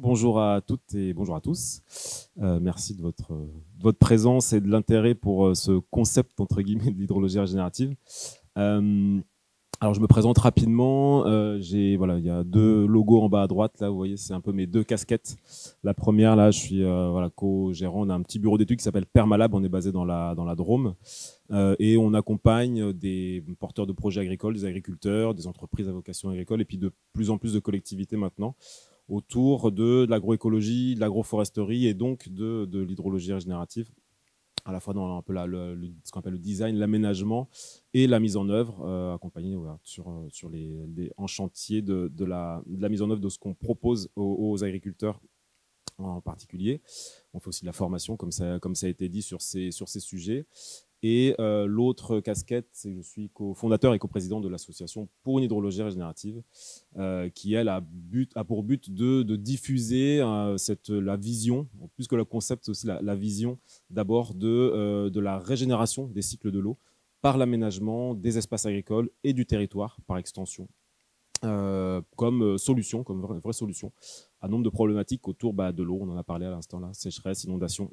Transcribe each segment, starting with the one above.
bonjour à toutes et bonjour à tous. Merci de votre présence et de l'intérêt pour ce concept, entre guillemets, de l'hydrologie régénérative. Alors, je me présente rapidement. Voilà, il y a deux logos en bas à droite. Là, vous voyez, c'est un peu mes deux casquettes. La première, là, je suis voilà, co-gérant d'un petit bureau d'études qui s'appelle Permalab. On est basé dans la Drôme. Et on accompagne des porteurs de projets agricoles, des agriculteurs, des entreprises à vocation agricole, et puis de plus en plus de collectivités maintenant, autour de l'agroécologie, de l'agroforesterie et donc de l'hydrologie régénérative, à la fois dans un peu ce qu'on appelle le design, l'aménagement et la mise en œuvre, accompagné voilà, en chantier de la mise en œuvre de ce qu'on propose aux agriculteurs en particulier. On fait aussi de la formation, comme ça a été dit, sur ces sujets. Et l'autre casquette, c'est que je suis cofondateur et coprésident de l'association pour une hydrologie régénérative, qui elle a pour but de diffuser la vision, plus que le concept, c'est aussi la vision d'abord de la régénération des cycles de l'eau par l'aménagement des espaces agricoles et du territoire par extension, comme solution, comme vraie solution à nombre de problématiques autour de l'eau. On en a parlé à l'instant là, sécheresse, inondation.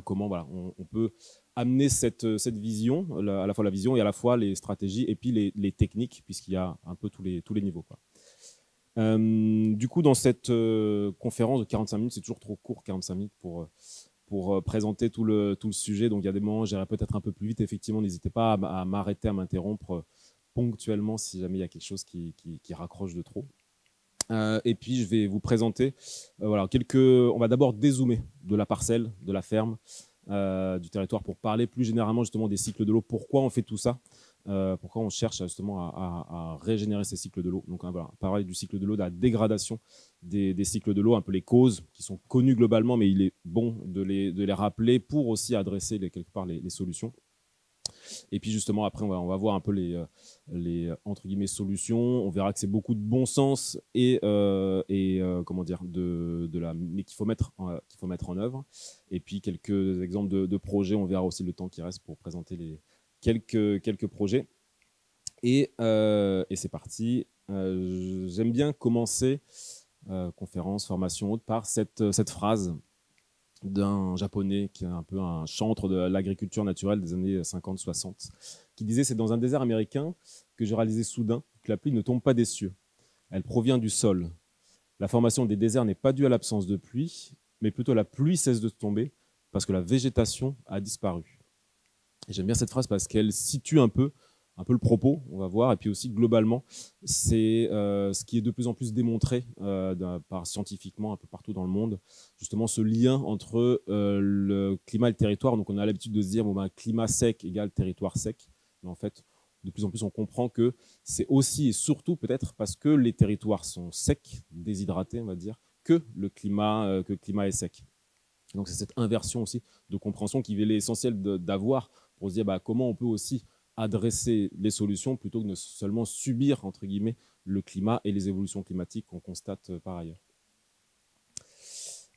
Comment voilà, on peut amener cette vision, à la fois la vision et à la fois les stratégies et puis les techniques, puisqu'il y a un peu tous les niveaux, quoi. Du coup, dans cette conférence de 45 minutes, c'est toujours trop court, 45 minutes, pour présenter tout le sujet. Donc, il y a des moments, j'irai peut-être un peu plus vite. Effectivement, n'hésitez pas à m'arrêter, à m'interrompre ponctuellement si jamais il y a quelque chose qui raccroche de trop. Et puis, je vais vous présenter voilà, on va d'abord dézoomer de la parcelle, de la ferme, du territoire, pour parler plus généralement justement des cycles de l'eau. Pourquoi on fait tout ça, pourquoi on cherche justement à régénérer ces cycles de l'eau. Donc voilà, parler du cycle de l'eau, de la dégradation des cycles de l'eau, un peu les causes qui sont connues globalement, mais il est bon de les rappeler pour aussi adresser quelque part les solutions. Et puis justement, après, on va voir un peu les entre guillemets solutions. On verra que c'est beaucoup de bon sens et comment dire, mais qu'il faut mettre en œuvre. Et puis quelques exemples de projets. On verra aussi le temps qui reste pour présenter les quelques projets. Et c'est parti. J'aime bien commencer conférence, formation, autre, par cette phrase d'un japonais qui est un peu un chantre de l'agriculture naturelle des années 50-60, qui disait « C'est dans un désert américain que j'ai réalisé soudain que la pluie ne tombe pas des cieux. Elle provient du sol. La formation des déserts n'est pas due à l'absence de pluie, mais plutôt la pluie cesse de tomber parce que la végétation a disparu. » Et j'aime bien cette phrase parce qu'elle situe un peu le propos, on va voir, et puis aussi globalement, c'est ce qui est de plus en plus démontré scientifiquement un peu partout dans le monde, justement ce lien entre le climat et le territoire. Donc on a l'habitude de se dire climat sec égale territoire sec, mais en fait, de plus en plus on comprend que c'est aussi et surtout peut-être parce que les territoires sont secs, déshydratés, on va dire, que le climat est sec. Donc c'est cette inversion aussi de compréhension qui est l'essentiel d'avoir pour se dire comment on peut aussi adresser les solutions plutôt que de seulement subir, entre guillemets, le climat et les évolutions climatiques qu'on constate par ailleurs.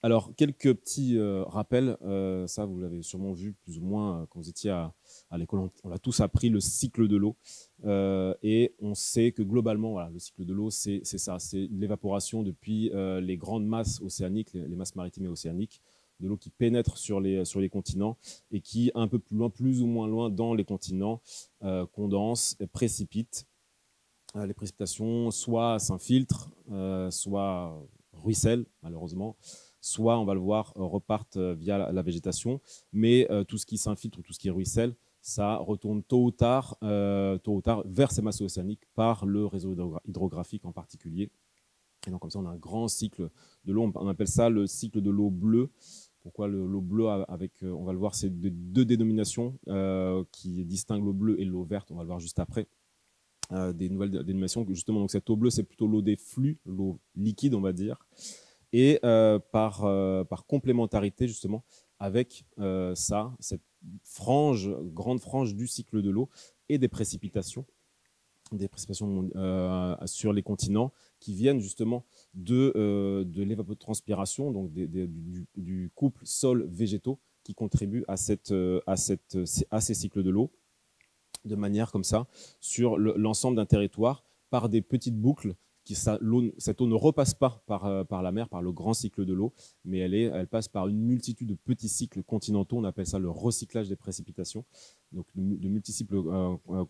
Alors, quelques petits rappels, ça vous l'avez sûrement vu plus ou moins quand vous étiez à l'école, on l'a tous appris, le cycle de l'eau, et on sait que globalement, voilà, le cycle de l'eau, c'est ça, c'est l'évaporation depuis les grandes masses océaniques, les masses maritimes et océaniques, de l'eau qui pénètre sur les continents et qui, un peu plus loin, plus ou moins loin dans les continents, condense, précipite. Les précipitations soit s'infiltrent, soit ruissellent, malheureusement, soit, on va le voir, repartent via la végétation. Mais tout ce qui s'infiltre ou tout ce qui ruisselle, ça retourne tôt ou tard vers ces masses océaniques par le réseau hydrographique en particulier. Et donc comme ça, on a un grand cycle de l'eau. On appelle ça le cycle de l'eau bleue. Pourquoi l'eau bleue on va le voir, c'est deux dénominations qui distinguent l'eau bleue et l'eau verte. On va le voir juste après. Des nouvelles dénominations. Justement, donc cette eau bleue, c'est plutôt l'eau des flux, l'eau liquide, on va dire. Et par complémentarité, justement, avec cette grande frange du cycle de l'eau et des précipitations sur les continents qui viennent justement de l'évapotranspiration, donc du couple sol-végétaux qui contribue à ces cycles de l'eau de manière comme ça sur l'ensemble d'un territoire par des petites boucles cette eau ne repasse pas par la mer, par le grand cycle de l'eau, mais elle passe par une multitude de petits cycles continentaux. On appelle ça le recyclage des précipitations, donc de multicycles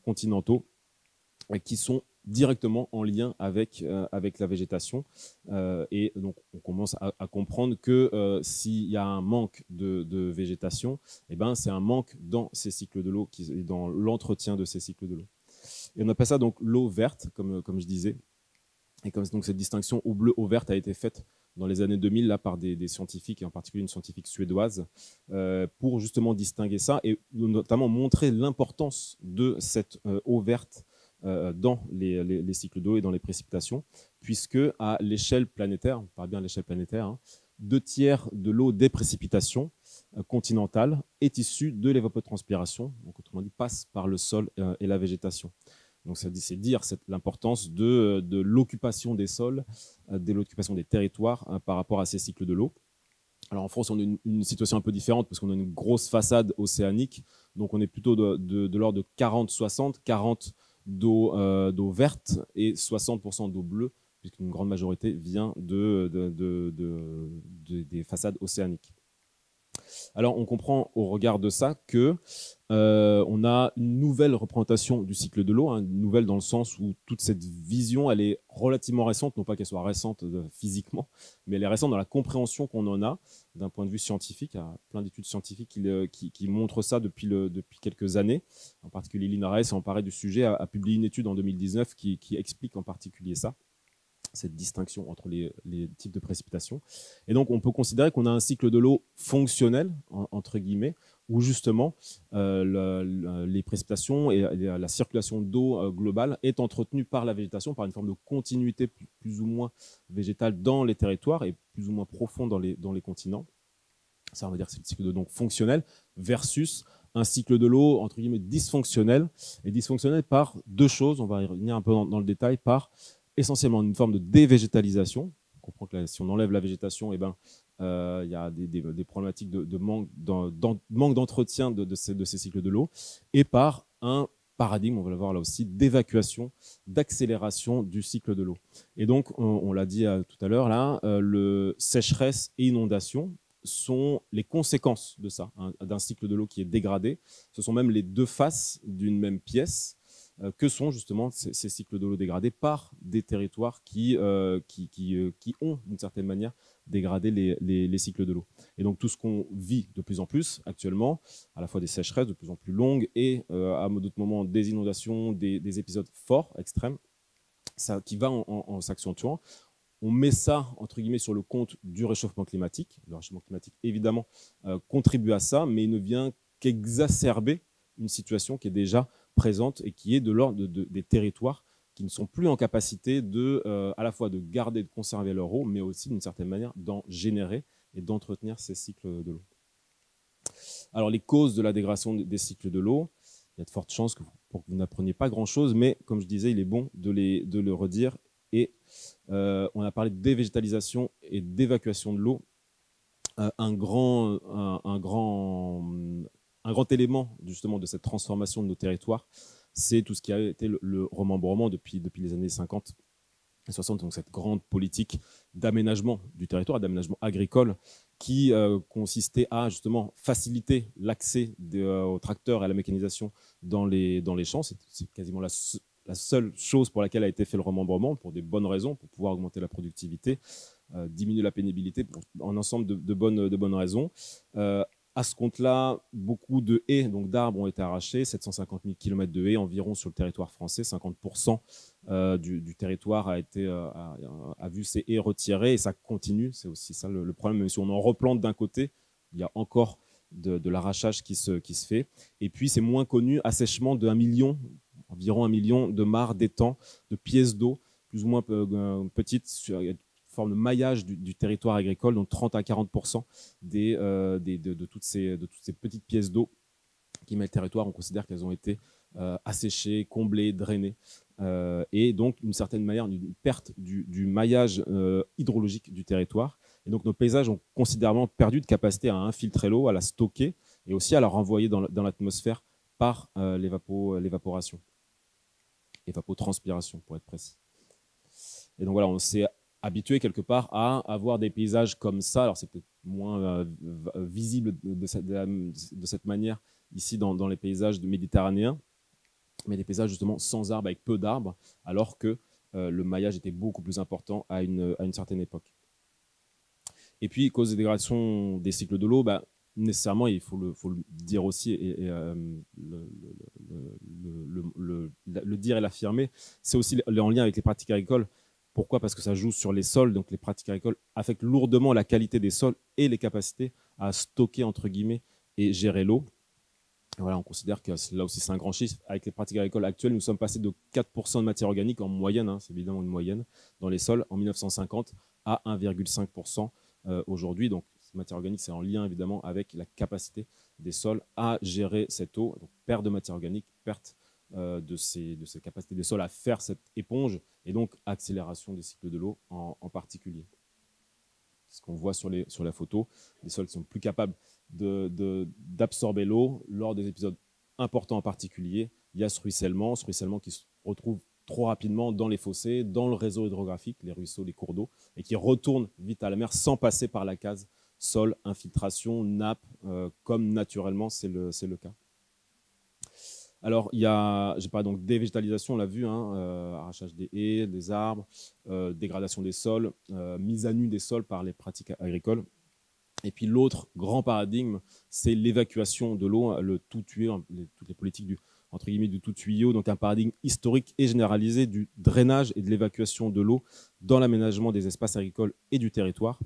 continentaux qui sont directement en lien avec la végétation. Et donc, on commence à comprendre que s'il y a un manque de végétation, eh ben, c'est un manque dans ces cycles de l'eau, dans l'entretien de ces cycles de l'eau. Et on appelle ça donc l'eau verte, comme je disais. Et comme donc cette distinction eau bleue, eau verte a été faite dans les années 2000 là, par des scientifiques, et en particulier une scientifique suédoise, pour justement distinguer ça et notamment montrer l'importance de cette eau verte dans les cycles d'eau et dans les précipitations, puisque à l'échelle planétaire, on parle bien à l'échelle planétaire, hein, 2/3 de l'eau des précipitations continentales est issue de l'évapotranspiration, donc autrement dit passe par le sol et la végétation. Donc c'est dire l'importance de l'occupation des sols, de l'occupation des territoires par rapport à ces cycles de l'eau. Alors en France, on a une situation un peu différente parce qu'on a une grosse façade océanique, donc on est plutôt de l'ordre de 40-60, 40 d'eau verte et 60% d'eau bleue, puisqu'une grande majorité vient des façades océaniques. Alors on comprend au regard de ça que on a une nouvelle représentation du cycle de l'eau, hein, une nouvelle dans le sens où toute cette vision, elle est relativement récente, non pas qu'elle soit récente physiquement, mais elle est récente dans la compréhension qu'on en a d'un point de vue scientifique. Il y a plein d'études scientifiques qui montrent ça depuis quelques années. En particulier, l'INRS s'est emparé du sujet, a publié une étude en 2019 qui explique en particulier ça, cette distinction entre les types de précipitations. Et donc, on peut considérer qu'on a un cycle de l'eau fonctionnel, entre guillemets, où justement les précipitations et la circulation d'eau globale est entretenue par la végétation, par une forme de continuité plus ou moins végétale dans les territoires et plus ou moins profonde dans les continents. Ça, on va dire que c'est le cycle de l'eau donc fonctionnel versus un cycle de l'eau, entre guillemets, dysfonctionnel. Et dysfonctionnel par deux choses, on va y revenir un peu dans le détail, par essentiellement une forme de dévégétalisation. On comprend que si on enlève la végétation, eh ben, il y a des problématiques de manque d'entretien de ces cycles de l'eau, et par un paradigme, on va le voir là aussi, d'évacuation, d'accélération du cycle de l'eau. Et donc, on l'a dit tout à l'heure, là, le sécheresse et inondation sont les conséquences de ça, hein, d'un cycle de l'eau qui est dégradé. Ce sont même les deux faces d'une même pièce, que sont justement ces cycles de l'eau dégradés par des territoires qui ont d'une certaine manière dégradé les cycles de l'eau. Et donc tout ce qu'on vit de plus en plus actuellement, à la fois des sécheresses de plus en plus longues et à d'autres moments des inondations, des épisodes forts, extrêmes, ça, qui va en s'accentuant. On met ça, entre guillemets, sur le compte du réchauffement climatique. Le réchauffement climatique, évidemment, contribue à ça, mais il ne vient qu'exacerber une situation qui est déjà présente et qui est de l'ordre des territoires qui ne sont plus en capacité à la fois de garder et de conserver leur eau, mais aussi d'une certaine manière d'en générer et d'entretenir ces cycles de l'eau. Alors les causes de la dégradation des cycles de l'eau, il y a de fortes chances pour que vous n'appreniez pas grand-chose, mais comme je disais, il est bon de le redire. Et on a parlé de dévégétalisation et d'évacuation de l'eau. Un grand élément justement de cette transformation de nos territoires, c'est tout ce qui a été le remembrement depuis les années 50 et 60, donc cette grande politique d'aménagement du territoire, d'aménagement agricole, qui consistait à justement faciliter l'accès aux tracteurs et à la mécanisation dans les champs. C'est quasiment la seule chose pour laquelle a été fait le remembrement, pour des bonnes raisons, pour pouvoir augmenter la productivité, diminuer la pénibilité, pour un ensemble de bonnes raisons. À ce compte-là, beaucoup de haies, donc d'arbres, ont été arrachés, 750 000 km de haies environ sur le territoire français, 50% du territoire a vu ces haies retirées, et ça continue, c'est aussi ça le problème, même si on en replante d'un côté, il y a encore de l'arrachage qui se fait. Et puis c'est moins connu, assèchement de environ 1 million de mares, d'étangs, de pièces d'eau, plus ou moins petites, forme de maillage du territoire agricole, donc 30 à 40% de toutes ces petites pièces d'eau qui mettent le territoire. On considère qu'elles ont été asséchées, comblées, drainées, et donc d'une certaine manière une perte du maillage hydrologique du territoire. Et donc nos paysages ont considérablement perdu de capacité à infiltrer l'eau, à la stocker et aussi à la renvoyer dans l'atmosphère par l'évapotranspiration pour être précis. Et donc voilà, on s'est habitué quelque part à avoir des paysages comme ça. Alors c'est peut-être moins visible de cette manière ici dans les paysages méditerranéens, mais des paysages justement sans arbres, avec peu d'arbres, alors que le maillage était beaucoup plus important à une certaine époque. Et puis, cause des dégradations des cycles de l'eau, nécessairement, il faut le dire aussi, et le dire et l'affirmer, c'est aussi en lien avec les pratiques agricoles. Pourquoi? Parce que ça joue sur les sols, donc les pratiques agricoles affectent lourdement la qualité des sols et les capacités à stocker, entre guillemets, et gérer l'eau. Voilà, on considère que là aussi c'est un grand chiffre. Avec les pratiques agricoles actuelles, nous sommes passés de 4% de matière organique en moyenne, hein, c'est évidemment une moyenne, dans les sols en 1950 à 1,5% aujourd'hui. Donc, cette matière organique, c'est en lien évidemment avec la capacité des sols à gérer cette eau. Donc, perte de matière organique, perte de ces capacités des sols à faire cette éponge et donc accélération des cycles de l'eau en particulier. Ce qu'on voit sur la photo, les sols sont plus capables d'absorber l'eau lors des épisodes importants en particulier. Il y a ce ruissellement qui se retrouve trop rapidement dans les fossés, dans le réseau hydrographique, les ruisseaux, les cours d'eau, et qui retourne vite à la mer sans passer par la case sol, infiltration, nappe, comme naturellement c'est le cas. Alors, j'ai parlé donc dévégétalisation, on l'a vu, arrachage des haies, des arbres, dégradation des sols, mise à nu des sols par les pratiques agricoles. Et puis l'autre grand paradigme, c'est l'évacuation de l'eau, le tout tuyau, toutes les politiques entre guillemets du tout tuyau, donc un paradigme historique et généralisé du drainage et de l'évacuation de l'eau dans l'aménagement des espaces agricoles et du territoire.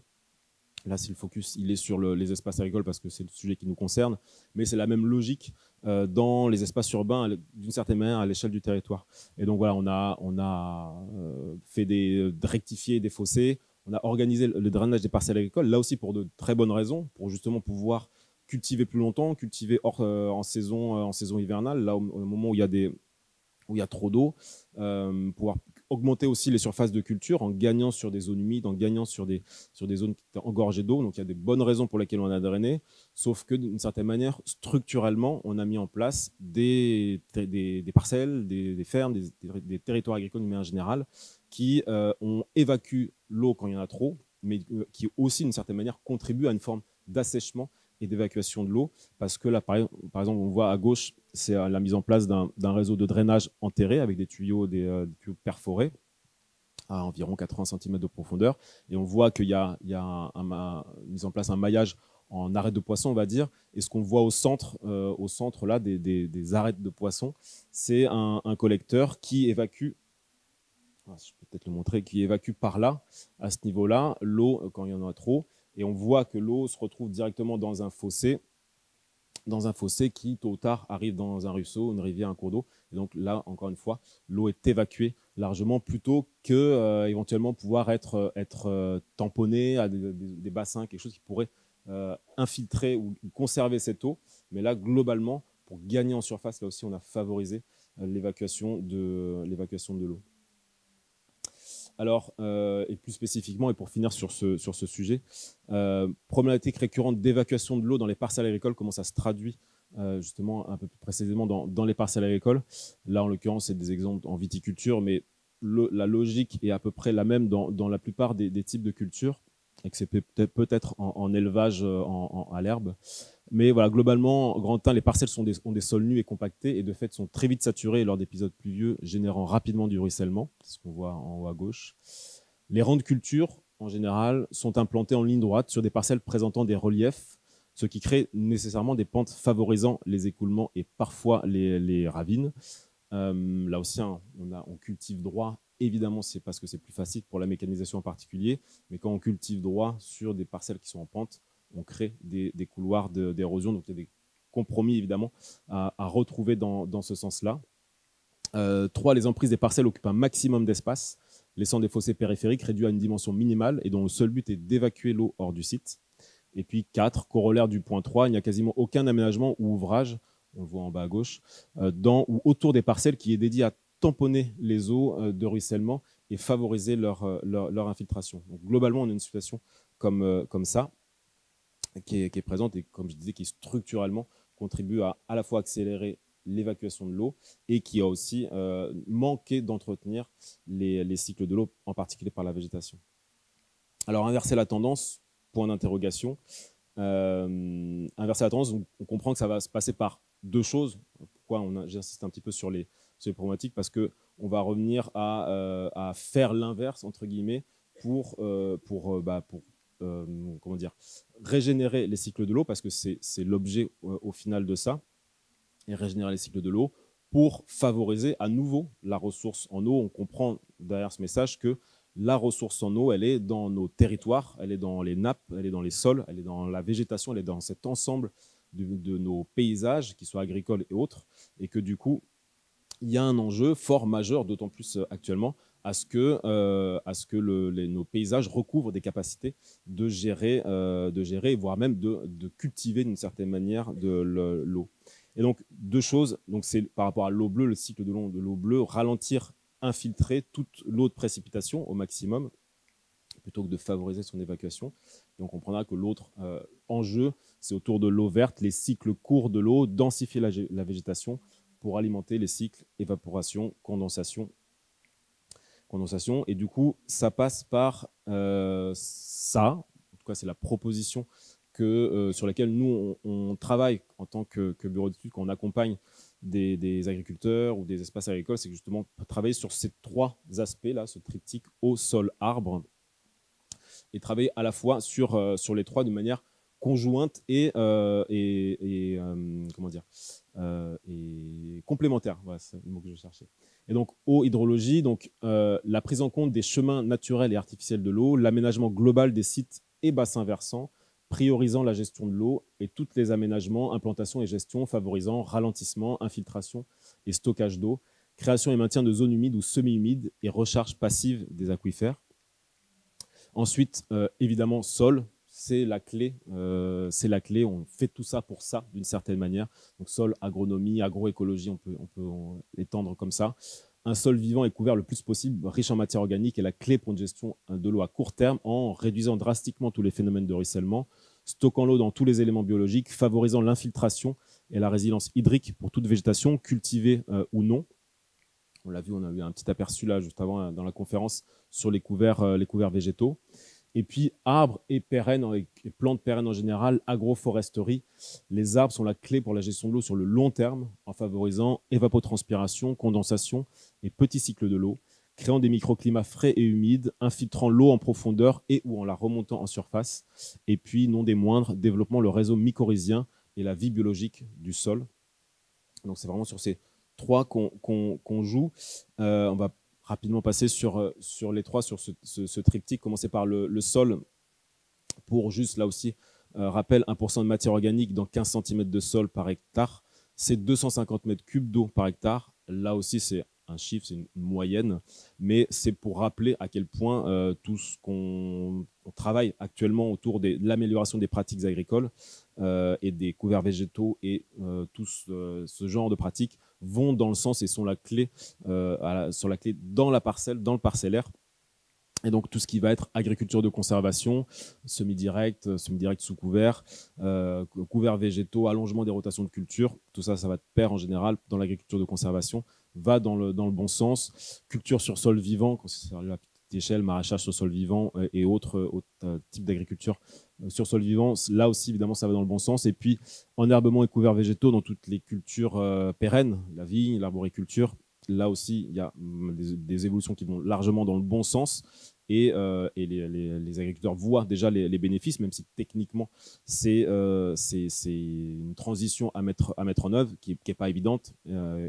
Là, si le focus il est sur les espaces agricoles parce que c'est le sujet qui nous concerne, mais c'est la même logique dans les espaces urbains d'une certaine manière à l'échelle du territoire. Et donc voilà, on a fait rectifier des fossés, on a organisé le drainage des parcelles agricoles, là aussi pour de très bonnes raisons, pour justement pouvoir cultiver plus longtemps, cultiver en saison hivernale, là au moment où il y a trop d'eau, pouvoir augmenter aussi les surfaces de culture en gagnant sur des zones humides, en gagnant sur des zones qui étaient engorgées d'eau. Donc il y a des bonnes raisons pour lesquelles on a drainé, sauf que d'une certaine manière, structurellement, on a mis en place des parcelles, des fermes, des territoires agricoles en général, qui on évacue l'eau quand il y en a trop, mais qui aussi d'une certaine manière contribuent à une forme d'assèchement et d'évacuation de l'eau, parce que là, par exemple, on voit à gauche, c'est la mise en place d'un réseau de drainage enterré avec des tuyaux tuyaux perforés à environ 80 cm de profondeur. Et on voit qu'il y a mise en place un maillage en arêtes de poisson, on va dire. Et ce qu'on voit au centre là, des arêtes de poisson, c'est un collecteur qui évacue, je peux peut-être le montrer, qui évacue par là, à ce niveau-là, l'eau quand il y en a trop. Et on voit que l'eau se retrouve directement dans un fossé qui, tôt ou tard, arrive dans un ruisseau, une rivière, un cours d'eau. Et donc là, encore une fois, l'eau est évacuée largement plutôt que éventuellement pouvoir être tamponnée à des bassins, quelque chose qui pourrait infiltrer ou conserver cette eau. Mais là, globalement, pour gagner en surface, là aussi, on a favorisé l'évacuation de l'eau. Alors, et plus spécifiquement, et pour finir sur ce sujet, problématique récurrente d'évacuation de l'eau dans les parcelles agricoles, comment ça se traduit justement un peu plus précisément dans les parcelles agricoles. Là, en l'occurrence, c'est des exemples en viticulture, mais la logique est à peu près la même dans la plupart des types de cultures, et que c'est peut-être en élevage à l'herbe. Mais voilà, globalement, en grand teint, les parcelles ont des sols nus et compactés et de fait sont très vite saturés lors d'épisodes pluvieux, générant rapidement du ruissellement. C'est ce qu'on voit en haut à gauche. Les rangs de culture, en général, sont implantés en ligne droite sur des parcelles présentant des reliefs, ce qui crée nécessairement des pentes favorisant les écoulements et parfois les ravines. Là aussi, on cultive droit. Évidemment, c'est parce que c'est plus facile pour la mécanisation en particulier, mais quand on cultive droit sur des parcelles qui sont en pente, on crée des couloirs d'érosion. Donc, il y a des compromis, évidemment, à retrouver dans ce sens-là. 3. Les emprises des parcelles occupent un maximum d'espace, laissant des fossés périphériques réduits à une dimension minimale et dont le seul but est d'évacuer l'eau hors du site. Et puis 4, corollaire du point 3, il n'y a quasiment aucun aménagement ou ouvrage, on le voit en bas à gauche, dans ou autour des parcelles qui est dédié à tamponner les eaux de ruissellement et favoriser leur infiltration. Donc, globalement, on a une situation comme ça, qui est présente et, comme je disais, qui structurellement contribue à la fois accélérer l'évacuation de l'eau et qui a aussi manqué d'entretenir les cycles de l'eau, en particulier par la végétation. Alors, inverser la tendance, point d'interrogation. Inverser la tendance, on comprend que ça va se passer par deux choses. Pourquoi j'insiste un petit peu sur les problématiques? Parce qu'on va revenir à faire l'inverse, entre guillemets, pour comment dire, régénérer les cycles de l'eau, parce que c'est l'objet au final de ça, et régénérer les cycles de l'eau pour favoriser à nouveau la ressource en eau. On comprend derrière ce message que la ressource en eau, elle est dans nos territoires, elle est dans les nappes, elle est dans les sols, elle est dans la végétation, elle est dans cet ensemble de nos paysages, qu'ils soient agricoles et autres, et que du coup, il y a un enjeu fort majeur, d'autant plus actuellement, à ce que nos paysages recouvrent des capacités de gérer, voire même de cultiver d'une certaine manière de l'eau. Et donc, deux choses, donc c'est par rapport à l'eau bleue, le cycle de l'eau bleue, ralentir, infiltrer toute l'eau de précipitation au maximum, plutôt que de favoriser son évacuation. Et on comprendra que l'autre enjeu, c'est autour de l'eau verte, les cycles courts de l'eau, densifier la végétation pour alimenter les cycles évaporation, condensation. Et du coup, ça passe par ça. En tout cas, c'est la proposition sur laquelle nous, on travaille en tant que bureau d'études, quand on accompagne des agriculteurs ou des espaces agricoles, c'est justement travailler sur ces trois aspects-là, ce triptyque eau, sol, arbre, et travailler à la fois sur les trois de manière conjointe et complémentaire. Voilà, c'est le mot que je cherchais. Et donc, eau, hydrologie, donc la prise en compte des chemins naturels et artificiels de l'eau, l'aménagement global des sites et bassins versants, priorisant la gestion de l'eau et tous les aménagements, implantation et gestion, favorisant ralentissement, infiltration et stockage d'eau, création et maintien de zones humides ou semi-humides et recharge passive des aquifères. Ensuite, évidemment, sol, c'est la clé. On fait tout ça pour ça, d'une certaine manière. Donc, sol, agronomie, agroécologie, on peut étendre comme ça. Un sol vivant et couvert le plus possible, riche en matière organique, est la clé pour une gestion de l'eau à court terme, en réduisant drastiquement tous les phénomènes de ruissellement, stockant l'eau dans tous les éléments biologiques, favorisant l'infiltration et la résilience hydrique pour toute végétation, cultivée ou non. On l'a vu, on a eu un petit aperçu là juste avant dans la conférence sur les couverts végétaux. Et puis arbres et pérennes, et plantes pérennes en général, agroforesterie. Les arbres sont la clé pour la gestion de l'eau sur le long terme, en favorisant évapotranspiration, condensation et petits cycles de l'eau, créant des microclimats frais et humides, infiltrant l'eau en profondeur et ou en la remontant en surface. Et puis, non des moindres, développant le réseau mycorhizien et la vie biologique du sol. Donc c'est vraiment sur ces trois qu'on joue. On va rapidement passer sur les trois, sur ce triptyque, commencer par le sol, pour juste là aussi, rappel, 1% de matière organique dans 15 cm de sol par hectare, c'est 250 mètres cubes d'eau par hectare. Là aussi, c'est un chiffre, c'est une moyenne, mais c'est pour rappeler à quel point tout ce qu'on travaille actuellement autour de l'amélioration des pratiques agricoles et des couverts végétaux et tout ce genre de pratiques vont dans le sens et sont la clé, sur la clé dans la parcelle, dans le parcellaire. Et donc tout ce qui va être agriculture de conservation, semi-direct sous couvert, couverts végétaux, allongement des rotations de culture, tout ça, ça va de pair en général dans l'agriculture de conservation, va dans le bon sens. Culture sur sol vivant, quand c'est à la petite échelle, maraîchage sur sol vivant et autres types d'agriculture sur sol vivant, là aussi évidemment ça va dans le bon sens. Et puis enherbement et couverts végétaux dans toutes les cultures pérennes, la vigne, l'arboriculture, là aussi il y a des évolutions qui vont largement dans le bon sens. Et les agriculteurs voient déjà les bénéfices, même si techniquement c'est une transition à mettre en œuvre qui n'est pas évidente,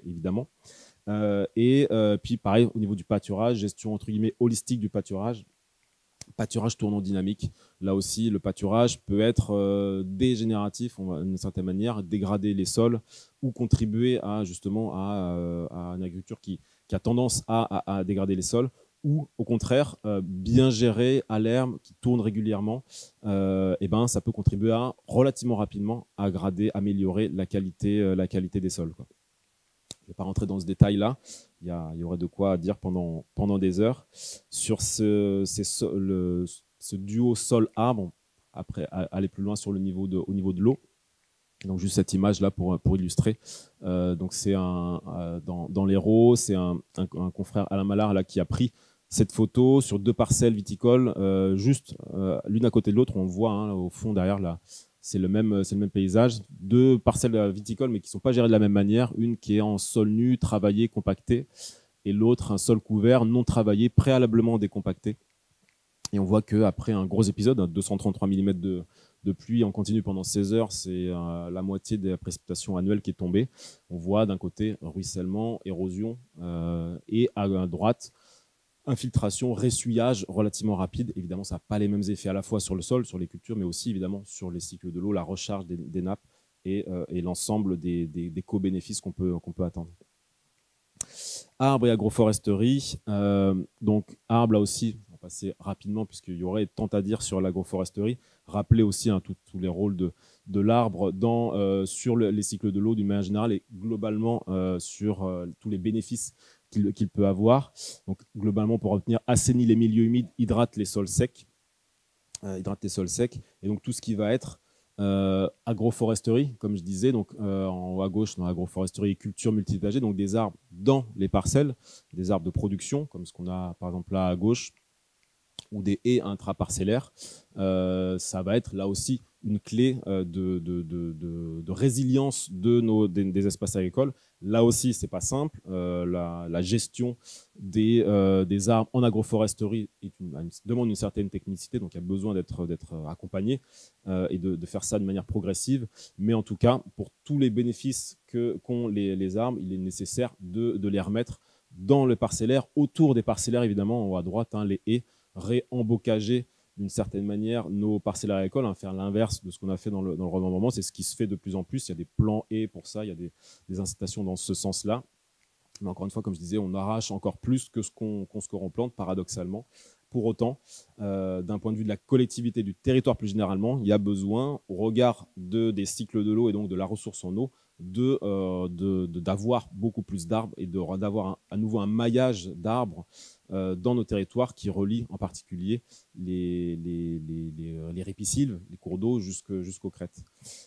évidemment. Puis pareil, au niveau du pâturage, gestion entre guillemets holistique du pâturage tournant dynamique. Là aussi, le pâturage peut être dégénératif, d'une certaine manière, dégrader les sols ou contribuer justement à une agriculture qui a tendance à dégrader les sols, ou au contraire, bien géré à l'herbe, qui tourne régulièrement, ça peut contribuer relativement rapidement à améliorer la qualité des sols, quoi. Je ne vais pas rentrer dans ce détail-là, il y aurait de quoi dire pendant des heures. Sur ce duo sol-arbre, après aller plus loin sur au niveau de l'eau. Donc juste cette image là pour illustrer. Donc c'est dans l'Hérault, c'est un confrère Alain Mallard là qui a pris cette photo sur 2 parcelles viticoles, juste l'une à côté de l'autre. On le voit hein, au fond derrière là, c'est le même paysage. 2 parcelles viticoles mais qui sont pas gérées de la même manière. Une qui est en sol nu, travaillé, compacté, et l'autre un sol couvert, non travaillé, préalablement décompacté. Et on voit qu'après un gros épisode, 233 mm de pluie en continu pendant 16 heures, c'est la moitié des précipitations annuelles qui est tombée. On voit d'un côté ruissellement, érosion, et à droite, infiltration, ressuyage relativement rapide. Évidemment, ça n'a pas les mêmes effets à la fois sur le sol, sur les cultures, mais aussi évidemment sur les cycles de l'eau, la recharge des nappes et l'ensemble des co-bénéfices qu'on peut attendre. Arbres et agroforesterie. Donc, arbres, là aussi, on va passer rapidement puisqu'il y aurait tant à dire sur l'agroforesterie. Rappeler aussi hein, tous les rôles de l'arbre sur les cycles de l'eau d'une manière générale et globalement sur tous les bénéfices qu'il peut avoir. Donc, globalement, pour obtenir assainir les milieux humides, hydrate les sols secs. Et donc, tout ce qui va être agroforesterie, comme je disais, donc en haut à gauche, dans l'agroforesterie et culture multipagée, donc des arbres dans les parcelles, des arbres de production, comme ce qu'on a par exemple là à gauche, ou des haies intraparcellaires. Ça va être là aussi une clé de résilience des espaces agricoles. Là aussi, c'est pas simple. La gestion des arbres en agroforesterie demande une certaine technicité, donc il y a besoin d'être accompagné et de faire ça de manière progressive. Mais en tout cas, pour tous les bénéfices qu'ont les arbres, il est nécessaire de les remettre dans le parcellaire, autour des parcellaires, évidemment, en haut à droite, hein, les haies, réembocager d'une certaine manière nos parcellaires agricoles, hein, faire l'inverse de ce qu'on a fait dans le remembrement. C'est ce qui se fait de plus en plus. Il y a des plans haies pour ça, il y a des incitations dans ce sens-là. Mais encore une fois, comme je disais, on arrache encore plus que ce qu'on plante, paradoxalement. Pour autant, d'un point de vue de la collectivité du territoire plus généralement, il y a besoin, au regard des cycles de l'eau et donc de la ressource en eau, d'avoir beaucoup plus d'arbres et d'avoir à nouveau un maillage d'arbres dans nos territoires qui relie en particulier les ripisylves, les cours d'eau jusqu'aux crêtes.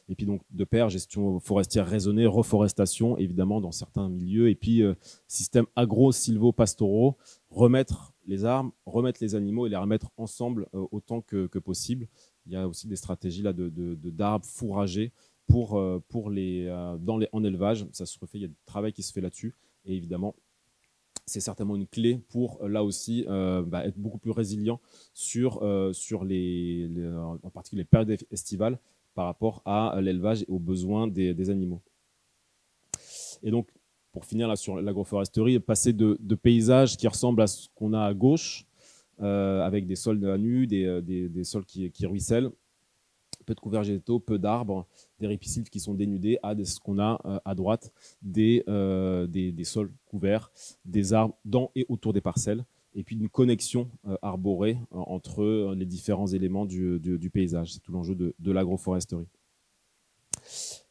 Et puis donc de pair, gestion forestière raisonnée, reforestation évidemment dans certains milieux, et puis système agro-silvo-pastoraux, remettre les arbres, remettre les animaux et les remettre ensemble autant que possible. Il y a aussi des stratégies là d'arbres fourragés en élevage. Ça se refait, il y a du travail qui se fait là-dessus, et évidemment c'est certainement une clé pour là aussi être beaucoup plus résilient sur en particulier les périodes estivales par rapport à l'élevage et aux besoins des animaux. Et donc, pour finir là sur l'agroforesterie, passer de paysages qui ressemblent à ce qu'on a à gauche, avec des sols à nu, des sols qui ruissellent, peu de couverts végétaux, peu d'arbres, des ripisylves qui sont dénudés, à ce qu'on a à droite, des sols couverts, des arbres dans et autour des parcelles, et puis une connexion arborée entre les différents éléments du paysage. C'est tout l'enjeu de l'agroforesterie.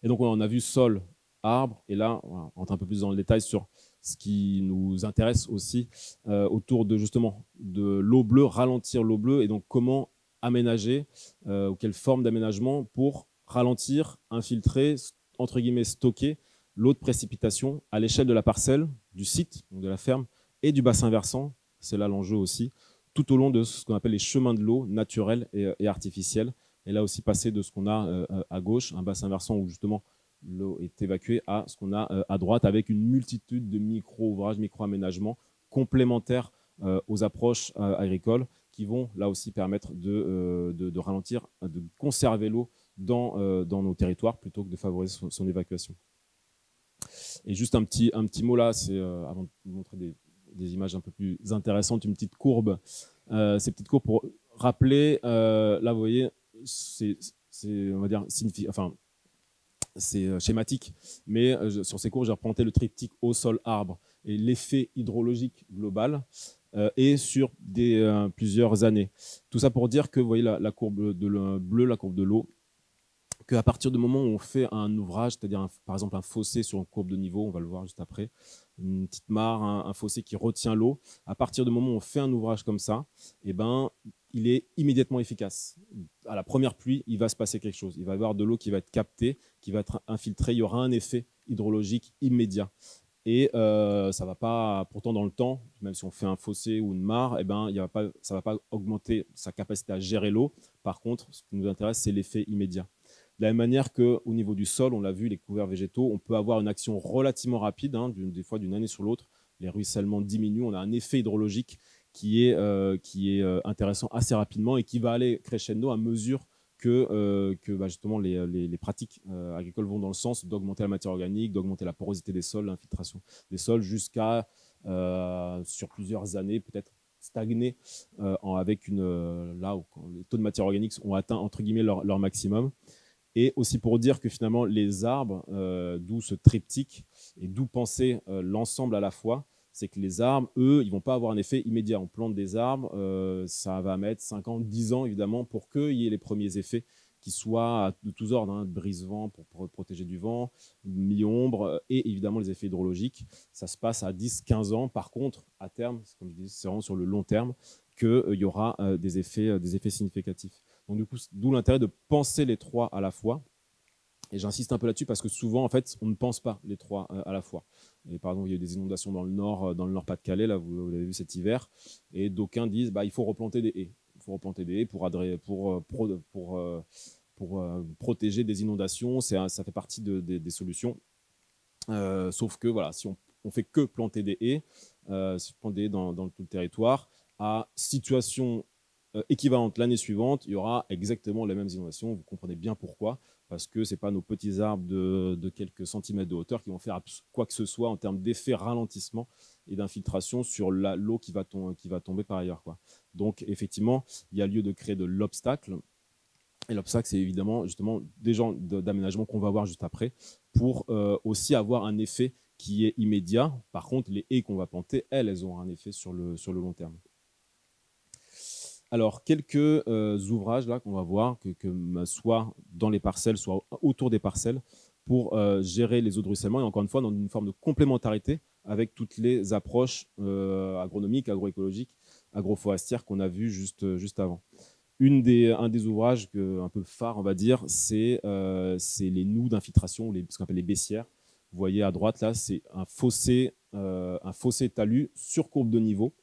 Et donc on a vu sol, arbre, et là on rentre un peu plus dans le détail sur ce qui nous intéresse aussi autour justement de l'eau bleue, ralentir l'eau bleue, et donc comment aménager ou quelle forme d'aménagement pour ralentir, infiltrer, entre guillemets stocker l'eau de précipitation à l'échelle de la parcelle, du site, donc de la ferme, et du bassin versant, c'est là l'enjeu aussi, tout au long de ce qu'on appelle les chemins de l'eau naturels et artificiels. Et là aussi passer de ce qu'on a à gauche, un bassin versant où justement l'eau est évacuée, à ce qu'on a à droite, avec une multitude de micro-ouvrages, micro-aménagements complémentaires aux approches agricoles, qui vont là aussi permettre de ralentir, de conserver l'eau dans nos territoires plutôt que de favoriser son évacuation. Et juste un petit mot là, c'est avant de vous montrer des images un peu plus intéressantes, une petite courbe. Ces petites courbes pour rappeler, là vous voyez, c'est on va dire c'est schématique, mais sur ces courbes j'ai représenté le triptyque eau, sol, arbre et l'effet hydrologique global. Et sur plusieurs années. Tout ça pour dire que vous voyez la courbe bleue, la courbe de l'eau, qu'à partir du moment où on fait un ouvrage, c'est-à-dire par exemple un fossé sur une courbe de niveau, on va le voir juste après, une petite mare, un fossé qui retient l'eau, à partir du moment où on fait un ouvrage comme ça, eh ben, il est immédiatement efficace. À la première pluie, il va se passer quelque chose. Il va y avoir de l'eau qui va être captée, qui va être infiltrée. Il y aura un effet hydrologique immédiat. Et ça ne va pas, pourtant dans le temps, même si on fait un fossé ou une mare, eh ben, ça ne va pas augmenter sa capacité à gérer l'eau. Par contre, ce qui nous intéresse, c'est l'effet immédiat. De la même manière qu'au niveau du sol, on l'a vu, les couverts végétaux, on peut avoir une action relativement rapide, hein, des fois d'une année sur l'autre. Les ruissellements diminuent, on a un effet hydrologique qui est intéressant assez rapidement et qui va aller crescendo à mesure que justement les pratiques agricoles vont dans le sens d'augmenter la matière organique, d'augmenter la porosité des sols, l'infiltration des sols, jusqu'à, sur plusieurs années, peut-être stagner avec là où les taux de matière organique ont atteint entre guillemets leur maximum. Et aussi pour dire que finalement les arbres, d'où ce triptyque et d'où penser l'ensemble à la fois, c'est que les arbres, eux, ils ne vont pas avoir un effet immédiat. On plante des arbres, ça va mettre 5 ans, 10 ans évidemment pour qu'il y ait les premiers effets qui soient de tous ordres, hein, brise-vent pour protéger du vent, mi-ombre et évidemment les effets hydrologiques. Ça se passe à 10, 15 ans. Par contre, à terme, comme je disais, c'est vraiment sur le long terme qu'il y aura des effets significatifs. Donc du coup, d'où l'intérêt de penser les trois à la fois. Et j'insiste un peu là-dessus parce que souvent, en fait, on ne pense pas les trois à la fois. Et par exemple, il y a eu des inondations dans le Nord-Pas-de-Calais, là, vous l'avez vu cet hiver, et d'aucuns disent il faut replanter des haies. Il faut replanter des haies pour protéger des inondations. Ça fait partie des solutions. Sauf que voilà, si on fait que planter des haies, si on plante des haies dans tout le territoire, à situation équivalente l'année suivante, il y aura exactement les mêmes inondations. Vous comprenez bien pourquoi, parce que ce n'est pas nos petits arbres de quelques centimètres de hauteur qui vont faire quoi que ce soit en termes d'effet ralentissement et d'infiltration sur l'eau qui va tomber par ailleurs, quoi. Donc effectivement, il y a lieu de créer de l'obstacle. Et l'obstacle, c'est évidemment justement des gens d'aménagement qu'on va voir juste après, pour aussi avoir un effet qui est immédiat. Par contre, les haies qu'on va planter, elles auront un effet sur le long terme. Alors, quelques ouvrages là qu'on va voir, soit dans les parcelles, soit autour des parcelles, pour gérer les eaux de ruissellement, et encore une fois, dans une forme de complémentarité avec toutes les approches agronomiques, agroécologiques, agroforestières qu'on a vues juste avant. Un des ouvrages un peu phare, on va dire, c'est les noues d'infiltration, ce qu'on appelle les baissières. Vous voyez à droite, là, c'est un fossé talus sur courbe de niveau.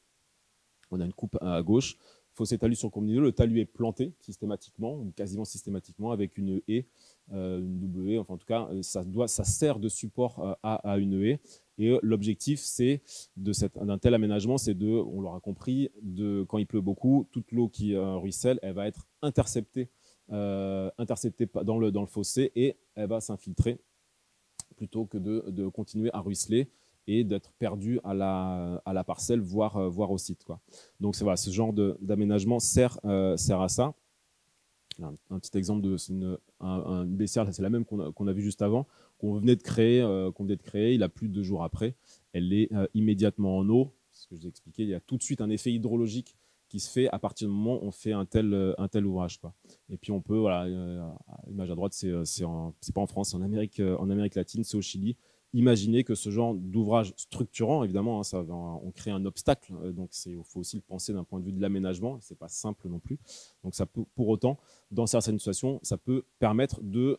On a une coupe à gauche. Fossé talus sur courbe de niveau. Le talus est planté systématiquement, ou quasiment systématiquement, avec une haie, une double haie. Enfin, en tout cas, ça sert de support à une haie. Et l'objectif, c'est d'un tel aménagement, c'est on l'aura compris, quand il pleut beaucoup, toute l'eau qui ruisselle, elle va être interceptée dans le fossé et elle va s'infiltrer plutôt que de continuer à ruisseler et d'être perdue à la parcelle, voire au site, quoi. Donc voilà, ce genre d'aménagement sert à ça. Un petit exemple de une baissière, c'est la même qu'on a vu juste avant, qu'on venait de créer. Il a plus de 2 jours après. Elle est immédiatement en eau. Ce que je vous ai expliqué, il y a tout de suite un effet hydrologique qui se fait à partir du moment où on fait un tel ouvrage, quoi. Et puis on peut, voilà, l'image à droite, c'est pas en France, c'est en Amérique latine, c'est au Chili. Imaginez que ce genre d'ouvrage structurant, évidemment, hein, on crée un obstacle, donc il faut aussi le penser d'un point de vue de l'aménagement, c'est pas simple non plus. Donc ça peut, pour autant, dans certaines situations, ça peut permettre de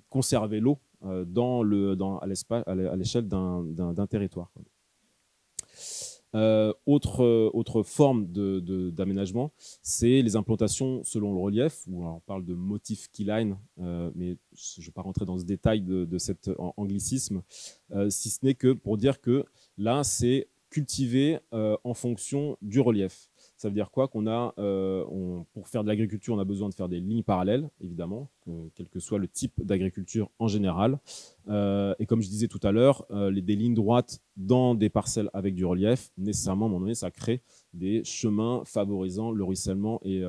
conserver l'eau à l'échelle d'un territoire, quoi. Autre forme d'aménagement, c'est les implantations selon le relief, où on parle de motif keyline, mais je ne vais pas rentrer dans ce détail de cet anglicisme, si ce n'est que pour dire que là, c'est cultivé en fonction du relief. Ça veut dire quoi? Pour faire de l'agriculture, on a besoin de faire des lignes parallèles, évidemment, quel que soit le type d'agriculture en général. Et comme je disais tout à l'heure, des lignes droites dans des parcelles avec du relief, nécessairement, à un moment donné, ça crée des chemins favorisant le ruissellement et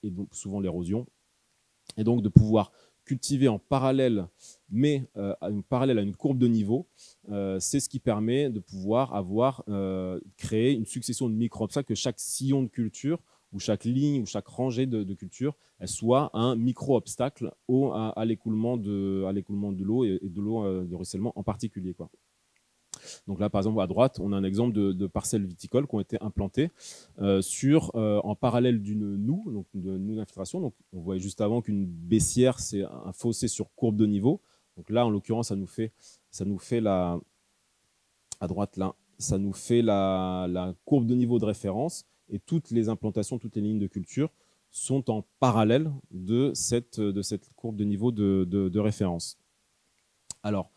donc souvent l'érosion. Et donc de pouvoir cultiver en parallèle, mais parallèle à une courbe de niveau, c'est ce qui permet de pouvoir créer une succession de micro-obstacles, que chaque sillon de culture ou chaque ligne ou chaque rangée de culture, elle soit un micro-obstacle à l'écoulement de l'eau et de l'eau de ruissellement en particulier, quoi. Donc là, par exemple, à droite, on a un exemple de parcelles viticoles qui ont été implantées en parallèle d'une noue, donc de noue d'infiltration. Donc on voyait juste avant qu'une baissière, c'est un fossé sur courbe de niveau. Donc là, en l'occurrence, ça nous fait à droite là, ça nous fait la courbe de niveau de référence, et toutes les implantations, toutes les lignes de culture sont en parallèle de cette courbe de niveau de référence. Alors,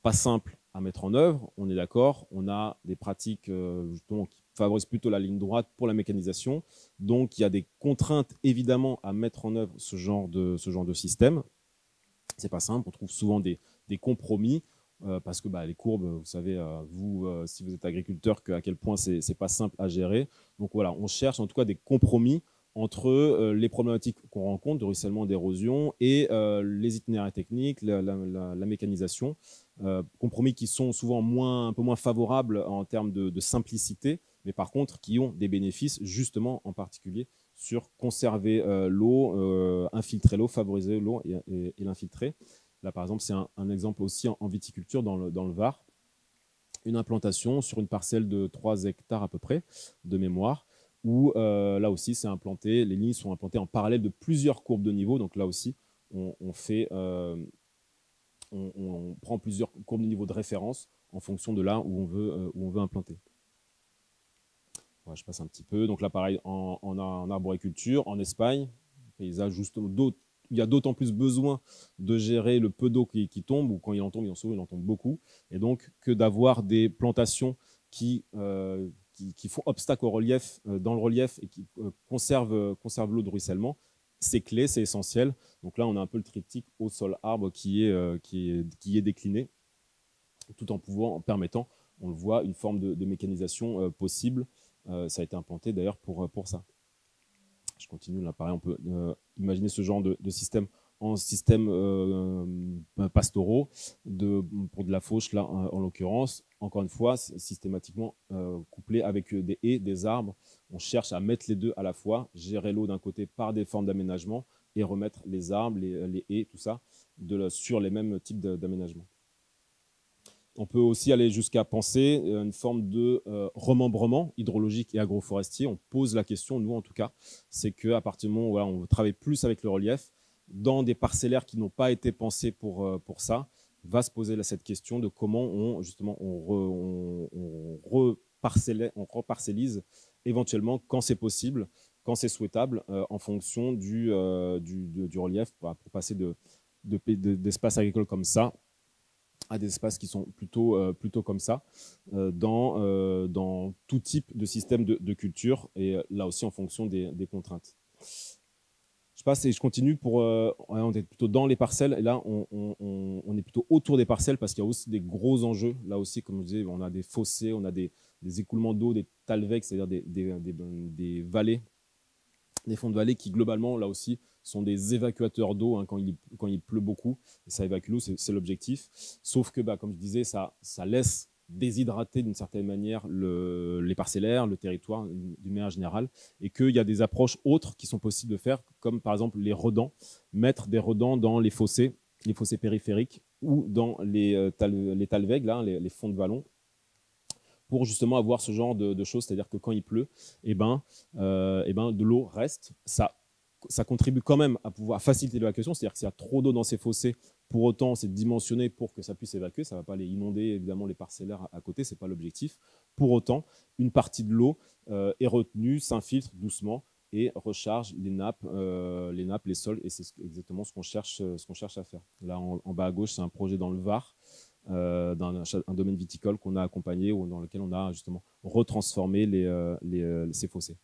pas simple à mettre en œuvre, on est d'accord, on a des pratiques justement qui favorisent plutôt la ligne droite pour la mécanisation, donc il y a des contraintes évidemment à mettre en œuvre ce genre de système. C'est pas simple, on trouve souvent des compromis, parce que les courbes, vous savez, si vous êtes agriculteur, à quel point c'est pas simple à gérer. Donc voilà, on cherche en tout cas des compromis entre les problématiques qu'on rencontre de ruissellement, d'érosion, et les itinéraires techniques, la mécanisation. Compromis qui sont souvent un peu moins favorables en termes de simplicité, mais par contre qui ont des bénéfices justement en particulier sur conserver l'eau, infiltrer l'eau, favoriser l'eau et l'infiltrer. Là, par exemple, c'est un exemple aussi en viticulture dans le Var. Une implantation sur une parcelle de 3 hectares à peu près, de mémoire, où là aussi, les lignes sont implantées en parallèle de plusieurs courbes de niveau. Donc là aussi, on prend plusieurs courbes de niveau de référence en fonction de là où on veut implanter. Voilà, je passe un petit peu. Donc là, pareil, en arboriculture, en Espagne, paysage juste d'eau. Il y a d'autant plus besoin de gérer le peu d'eau qui tombe, ou quand il en tombe, il en tombe beaucoup, et donc que d'avoir des plantations qui font obstacle au relief, dans le relief, et qui conservent l'eau de ruissellement. C'est clé, c'est essentiel. Donc là, on a un peu le triptyque eau, sol, arbre qui est décliné, tout en permettant, on le voit, une forme de mécanisation possible. Ça a été implanté d'ailleurs pour ça. Je continue là, pareil, on peut imaginer ce genre de système en système pastoraux, pour de la fauche, là, en l'occurrence. Encore une fois, systématiquement couplé avec des haies, des arbres. On cherche à mettre les deux à la fois, gérer l'eau d'un côté par des formes d'aménagement, et remettre les arbres, les haies, tout ça, sur les mêmes types d'aménagement. On peut aussi aller jusqu'à penser une forme de remembrement hydrologique et agroforestier. On pose la question, nous en tout cas, c'est qu'à partir du moment où on travaille plus avec le relief, dans des parcellaires qui n'ont pas été pensés pour ça, va se poser cette question de comment on reparcellise éventuellement quand c'est possible, quand c'est souhaitable, en fonction du relief, pour passer d'espaces agricoles comme ça à des espaces qui sont plutôt comme ça, dans tout type de système de culture, et là aussi en fonction des contraintes. Je passe et je continue on est plutôt dans les parcelles, et là on est plutôt autour des parcelles, parce qu'il y a aussi des gros enjeux. Là aussi, comme je disais, on a des fossés, on a des écoulements d'eau, des talvecs, c'est-à-dire des vallées, des fonds de vallée qui globalement là aussi sont des évacuateurs d'eau, hein, quand il pleut beaucoup, et ça évacue l'eau, c'est l'objectif. Sauf que, comme je disais, ça laisse déshydrater d'une certaine manière les parcellaires, le territoire d'une manière générale, et qu'il y a des approches autres qui sont possibles de faire, comme par exemple les redans, mettre des redans dans les fossés périphériques, ou dans les talvegs, là, les fonds de vallon, pour justement avoir ce genre de choses, c'est-à-dire que quand il pleut, de l'eau reste, ça contribue quand même à pouvoir faciliter l'évacuation, c'est-à-dire que s'il y a trop d'eau dans ces fossés, pour autant c'est dimensionné pour que ça puisse évacuer, ça ne va pas aller inonder évidemment les parcellaires à côté, ce n'est pas l'objectif. Pour autant, une partie de l'eau est retenue, s'infiltre doucement et recharge les nappes, les sols, et c'est exactement ce qu'on cherche à faire. Là en bas à gauche, c'est un projet dans le Var, un domaine viticole qu'on a accompagné, ou dans lequel on a justement retransformé ces fossés.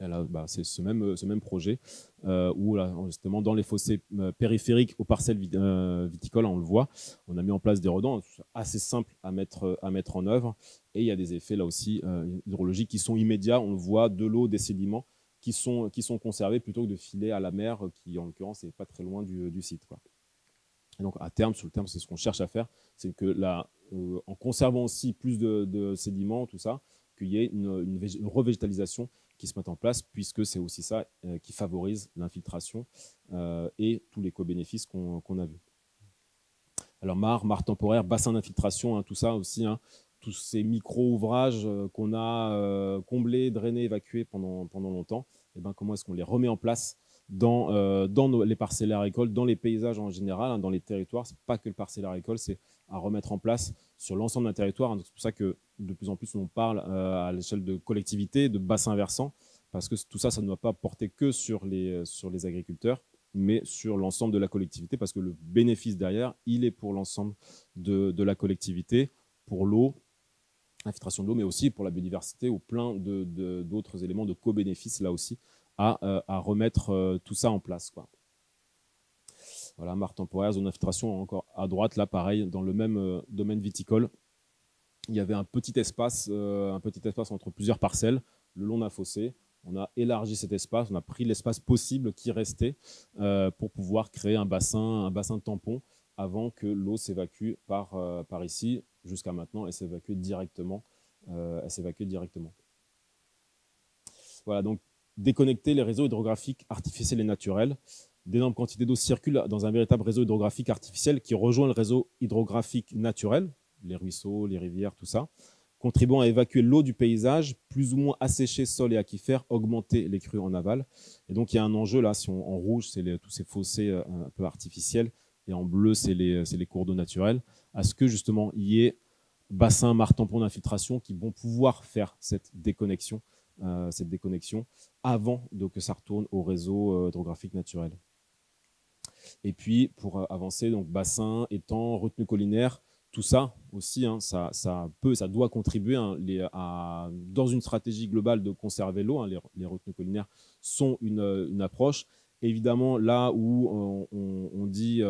Et là, c'est ce même projet où là, justement dans les fossés périphériques aux parcelles viticoles, on le voit, on a mis en place des redans assez simples à mettre en œuvre, et il y a des effets là aussi hydrologiques qui sont immédiats. On le voit, de l'eau, des sédiments qui sont conservés plutôt que de filer à la mer, qui en l'occurrence n'est pas très loin du site, quoi. Et donc à terme, sur le terme, c'est ce qu'on cherche à faire, c'est que là, en conservant aussi plus de sédiments, tout ça, qu'il y ait une revégétalisation qui se mette en place, puisque c'est aussi ça qui favorise l'infiltration et tous les co-bénéfices qu'on a vus. Alors mare temporaire, bassin d'infiltration, hein, tout ça aussi, hein, tous ces micro-ouvrages qu'on a comblés, drainés, évacués pendant longtemps, et ben, comment est-ce qu'on les remet en place dans les parcellaires agricoles, dans les paysages en général, hein, dans les territoires. C'est pas que le parcellaire agricole, c'est à remettre en place sur l'ensemble d'un territoire. Hein. C'est pour ça que de plus en plus on parle à l'échelle de collectivités, de bassins versants, parce que tout ça, ça ne doit pas porter que sur les agriculteurs, mais sur l'ensemble de la collectivité, parce que le bénéfice derrière, il est pour l'ensemble de la collectivité, pour l'eau, l'infiltration de l'eau, mais aussi pour la biodiversité ou plein d'autres éléments de co-bénéfice là aussi à remettre tout ça en place, quoi. Voilà, mare temporaire, zone d'infiltration encore à droite, là pareil, dans le même domaine viticole. Il y avait un petit espace entre plusieurs parcelles, le long d'un fossé. On a élargi cet espace, on a pris l'espace possible qui restait pour pouvoir créer un bassin de tampon avant que l'eau s'évacue par ici. Jusqu'à maintenant, elle s'évacue directement. Voilà, donc déconnecter les réseaux hydrographiques artificiels et naturels. D'énormes quantités d'eau circulent dans un véritable réseau hydrographique artificiel qui rejoint le réseau hydrographique naturel, les ruisseaux, les rivières, tout ça, contribuant à évacuer l'eau du paysage, plus ou moins assécher sol et aquifères, augmenter les crues en aval. Et donc il y a un enjeu là, en rouge, c'est tous ces fossés un peu artificiels, et en bleu, c'est les cours d'eau naturels, à ce que justement il y ait bassin, mare, tampon d'infiltration qui vont pouvoir faire cette déconnexion avant que ça retourne au réseau hydrographique naturel. Et puis, pour avancer, donc bassin, étang, retenue collinaire, tout ça aussi, hein, ça doit contribuer hein, dans une stratégie globale de conserver l'eau. Hein, les retenues collinaires sont une approche. Évidemment, là où on dit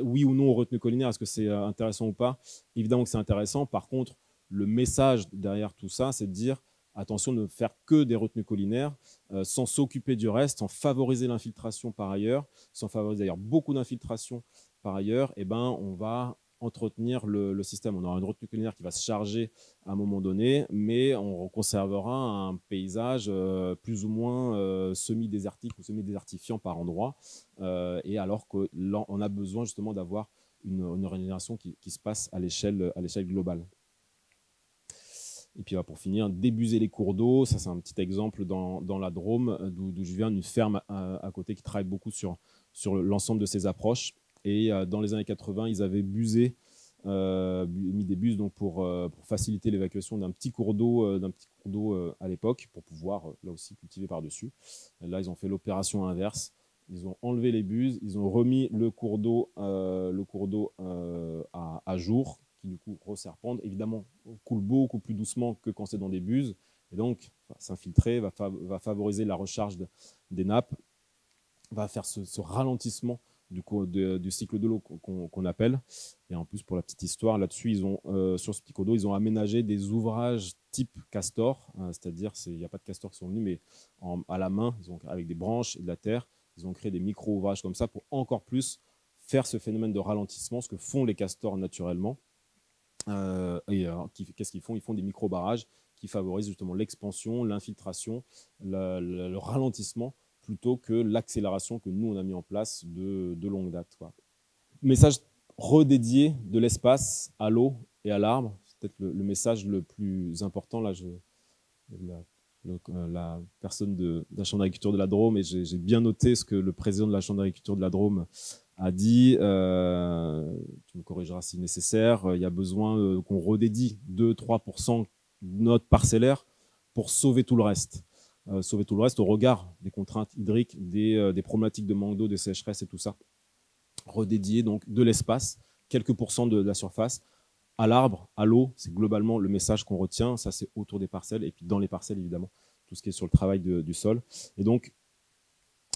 oui ou non aux retenues collinaires, est-ce que c'est intéressant ou pas? Évidemment que c'est intéressant. Par contre, le message derrière tout ça, c'est de dire attention de ne faire que des retenues collinaires, sans s'occuper du reste, sans favoriser l'infiltration par ailleurs, sans favoriser d'ailleurs beaucoup d'infiltration par ailleurs, et ben, on va entretenir le système. On aura une retenue collinaire qui va se charger à un moment donné, mais on conservera un paysage plus ou moins semi-désertique ou semi-désertifiant par endroits, et alors qu'on a besoin justement d'avoir une régénération qui se passe à l'échelle globale. Et puis pour finir, débuser les cours d'eau, ça c'est un petit exemple dans la Drôme, d'où je viens, d'une ferme à côté qui travaille beaucoup sur l'ensemble de ces approches. Et dans les années 80, ils avaient mis des buses donc pour faciliter l'évacuation d'un petit cours d'eau à l'époque, pour pouvoir là aussi cultiver par-dessus. Là, ils ont fait l'opération inverse. Ils ont enlevé les buses, ils ont remis le cours d'eau à jour, qui du coup reserpente. Évidemment, coule beaucoup plus doucement que quand c'est dans des buses, et donc s'infiltrer va favoriser la recharge des nappes, va faire ce ralentissement du cycle de l'eau qu'on appelle. Et en plus, pour la petite histoire, là-dessus, sur ce petit cours d'eau, ils ont aménagé des ouvrages type castor, c'est-à-dire, il n'y a pas de castors qui sont venus, mais à la main, avec des branches et de la terre, ils ont créé des micro-ouvrages comme ça pour encore plus faire ce phénomène de ralentissement, ce que font les castors naturellement. Qu'est-ce qu'ils font? Ils font des micro-barrages qui favorisent justement l'expansion, l'infiltration, le ralentissement, plutôt que l'accélération que nous, on a mis en place de longue date, quoi. Message redédié de l'espace à l'eau et à l'arbre, c'est peut-être le message le plus important. Là, la personne de la Chambre d'agriculture de la Drôme, et j'ai bien noté ce que le président de la Chambre d'agriculture de la Drôme a dit, tu me corrigeras si nécessaire, il y a besoin qu'on redédie 2-3% de notre parcellaire pour sauver tout le reste. Sauver tout le reste au regard des contraintes hydriques, des problématiques de manque d'eau, des sécheresses et tout ça. Redédier donc de l'espace, quelques pourcents de la surface, à l'arbre, à l'eau, c'est globalement le message qu'on retient. Ça, c'est autour des parcelles, et puis dans les parcelles, évidemment, tout ce qui est sur le travail du sol. Et donc,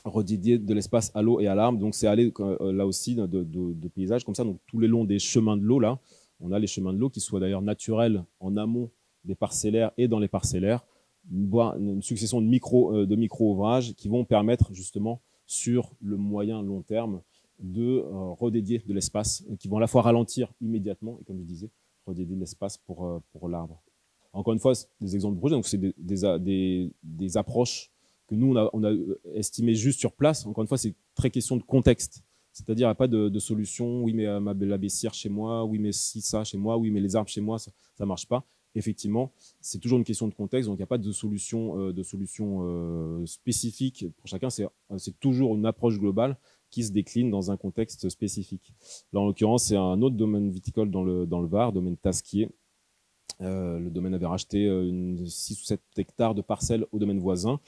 redédier de l'espace à l'eau et à l'arbre, donc c'est aller là aussi de paysages comme ça, donc tout le long des chemins de l'eau, là, on a les chemins de l'eau qui soient d'ailleurs naturels en amont des parcellaires et dans les parcellaires, une succession de micro-ouvrages qui vont permettre justement sur le moyen long terme de redédier de l'espace, qui vont à la fois ralentir immédiatement et, comme je disais, redédier de l'espace pour l'arbre. Encore une fois, des exemples de projets, donc c'est des approches que nous, on a estimé juste sur place. Encore une fois, c'est très question de contexte. C'est-à-dire, il n'y a pas de solution, oui, mais la baissière chez moi, oui, mais si ça chez moi, oui, mais les arbres chez moi, ça ne marche pas. Effectivement, c'est toujours une question de contexte, donc il n'y a pas de solution, spécifique pour chacun, c'est toujours une approche globale qui se décline dans un contexte spécifique. Là, en l'occurrence, c'est un autre domaine viticole dans le Var, domaine Tasquier. Le domaine avait racheté 6 ou 7 hectares de parcelles au domaine voisin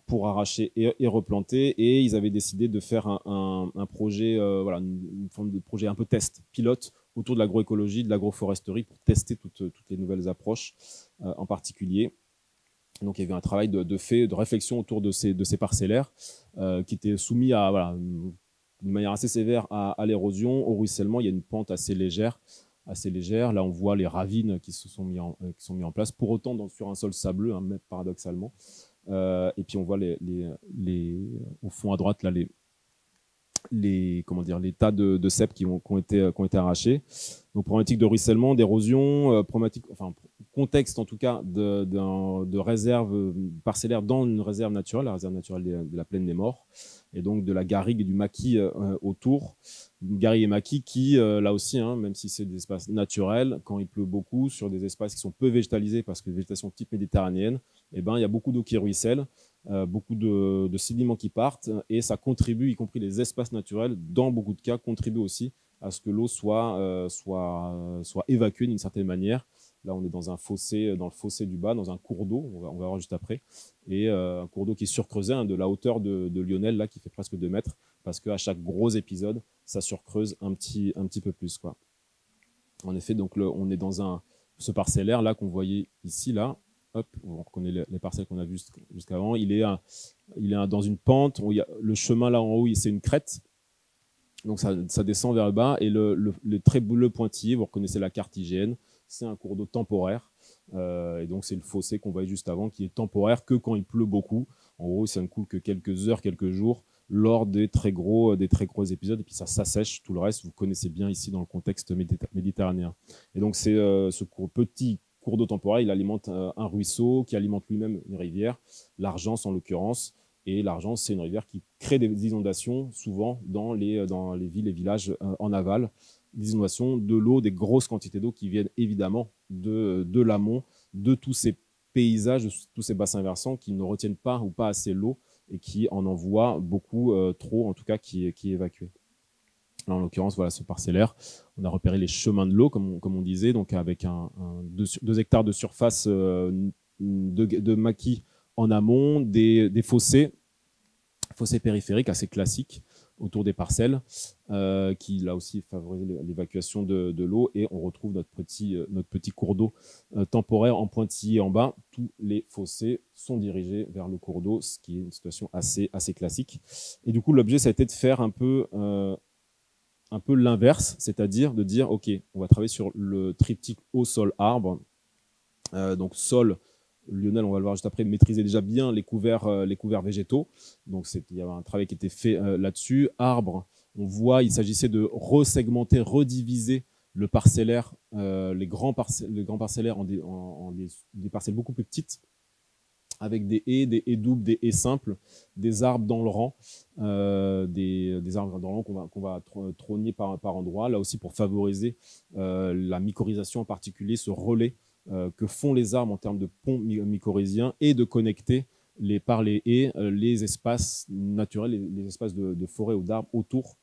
pour arracher et replanter, et ils avaient décidé de faire un projet, voilà, une forme de projet un peu test, pilote, autour de l'agroécologie, de l'agroforesterie, pour tester toutes les nouvelles approches en particulier. Donc il y avait un travail de réflexion autour de ces parcellaires qui étaient soumis à, voilà, d'une manière assez sévère à l'érosion, au ruissellement. Il y a une pente assez légère. Là, on voit les ravines qui sont mis en place, pour autant sur un sol sableux, hein, mais paradoxalement. Et puis on voit au fond à droite là, les tas de cèpes qui ont été arrachés. Donc problématique de ruissellement, d'érosion, contexte en tout cas de réserve parcellaire dans une réserve naturelle, la réserve naturelle de la Plaine des Morts, et donc de la garrigue et du maquis autour. Garrigue et maquis qui, là aussi, hein, même si c'est des espaces naturels, quand il pleut beaucoup, sur des espaces qui sont peu végétalisés, parce que végétation type méditerranéenne, il y a beaucoup d'eau qui ruisselle, beaucoup de sédiments qui partent, et ça contribue, y compris les espaces naturels, dans beaucoup de cas, contribue aussi à ce que l'eau soit évacuée d'une certaine manière. Là, on est dans un fossé, dans le fossé du bas, dans un cours d'eau, on va voir juste après, et un cours d'eau qui est surcreusé, hein, de la hauteur de Lionel, là, qui fait presque 2 mètres, parce qu'à chaque gros épisode, ça surcreuse un petit peu plus, quoi. En effet, donc on est dans ce parcellaire là qu'on voyait ici, là. Hop, on reconnaît les parcelles qu'on a vues jusqu'avant. Il est dans une pente. Le chemin là en haut, c'est une crête. Donc ça descend vers le bas. Et le trait bleu pointillé, vous reconnaissez la carte IGN, c'est un cours d'eau temporaire. Et donc c'est le fossé qu'on voyait juste avant, qui est temporaire que quand il pleut beaucoup. En gros, ça ne coule que quelques heures, quelques jours, lors des très gros épisodes, et puis ça s'assèche. Tout le reste, vous connaissez bien ici dans le contexte méditerranéen. Et donc c'est ce petit cours d'eau temporaire, il alimente un ruisseau qui alimente lui-même une rivière, l'Argence en l'occurrence. Et l'Argence, c'est une rivière qui crée des inondations, souvent dans les villes et villages en aval. Des inondations, de l'eau, des grosses quantités d'eau qui viennent évidemment de l'amont, de tous ces paysages, de tous ces bassins versants qui ne retiennent pas ou pas assez l'eau et qui en envoient beaucoup, trop en tout cas, qui est évacué. Là, en l'occurrence, voilà ce parcellaire. On a repéré les chemins de l'eau, comme on disait, donc avec 2 hectares de surface de maquis en amont, des fossés périphériques assez classiques autour des parcelles, qui là aussi favorisent l'évacuation de l'eau, et on retrouve notre petit cours d'eau temporaire en pointillé en bas. Tous les fossés sont dirigés vers le cours d'eau, ce qui est une situation assez classique. Et du coup, l'objet, ça a été de faire un peu l'inverse, c'est-à-dire de dire, ok, on va travailler sur le triptyque eau, sol, arbre. Donc sol, Lionel, on va le voir juste après, maîtrisait déjà bien les couverts végétaux. Donc il y avait un travail qui était fait là-dessus. Arbre, on voit, il s'agissait de resegmenter, rediviser le parcellaire, les grands parcellaires en des parcelles beaucoup plus petites, avec des haies doubles, des haies simples, des arbres dans le rang, des arbres dans le rang qu'on va trogner par endroits, là aussi pour favoriser la mycorhisation en particulier, ce relais que font les arbres en termes de ponts mycorhiziens, et de connecter par les haies les espaces naturels, les espaces de forêt ou d'arbres autour.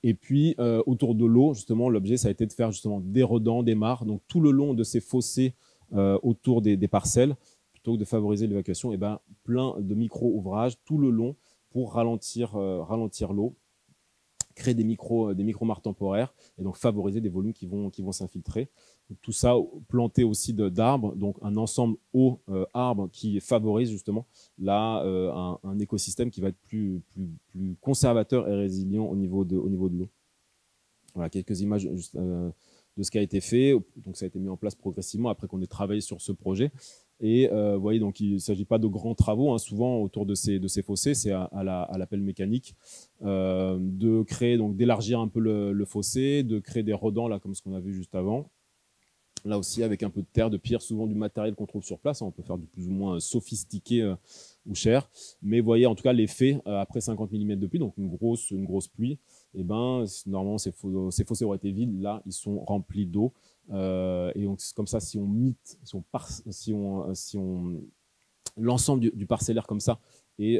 Et puis autour de l'eau, justement, l'objet, ça a été de faire justement des redans, des mares, donc tout le long de ces fossés autour des parcelles, plutôt que de favoriser l'évacuation, et plein de micro-ouvrages tout le long pour ralentir l'eau, créer des micro-mares temporaires, et donc favoriser des volumes qui vont s'infiltrer. Tout ça planté aussi d'arbres, donc un ensemble eau-arbre qui favorise justement là un écosystème qui va être plus conservateur et résilient au niveau de l'eau. Voilà quelques images de ce qui a été fait. Donc ça a été mis en place progressivement après qu'on ait travaillé sur ce projet. Et vous voyez, donc il ne s'agit pas de grands travaux, hein, souvent autour de ces fossés, c'est à la pelle mécanique, de créer, donc d'élargir un peu le fossé, de créer des redans là comme ce qu'on a vu juste avant. Là aussi avec un peu de terre, de pierre, souvent du matériel qu'on trouve sur place, hein, on peut faire du plus ou moins sophistiqué cher. Mais vous voyez en tout cas l'effet après 50 mm de pluie, donc une grosse pluie, et normalement ces fossés auraient été vides. Là, ils sont remplis d'eau. Et donc comme ça, si on l'ensemble du parcellaire comme ça est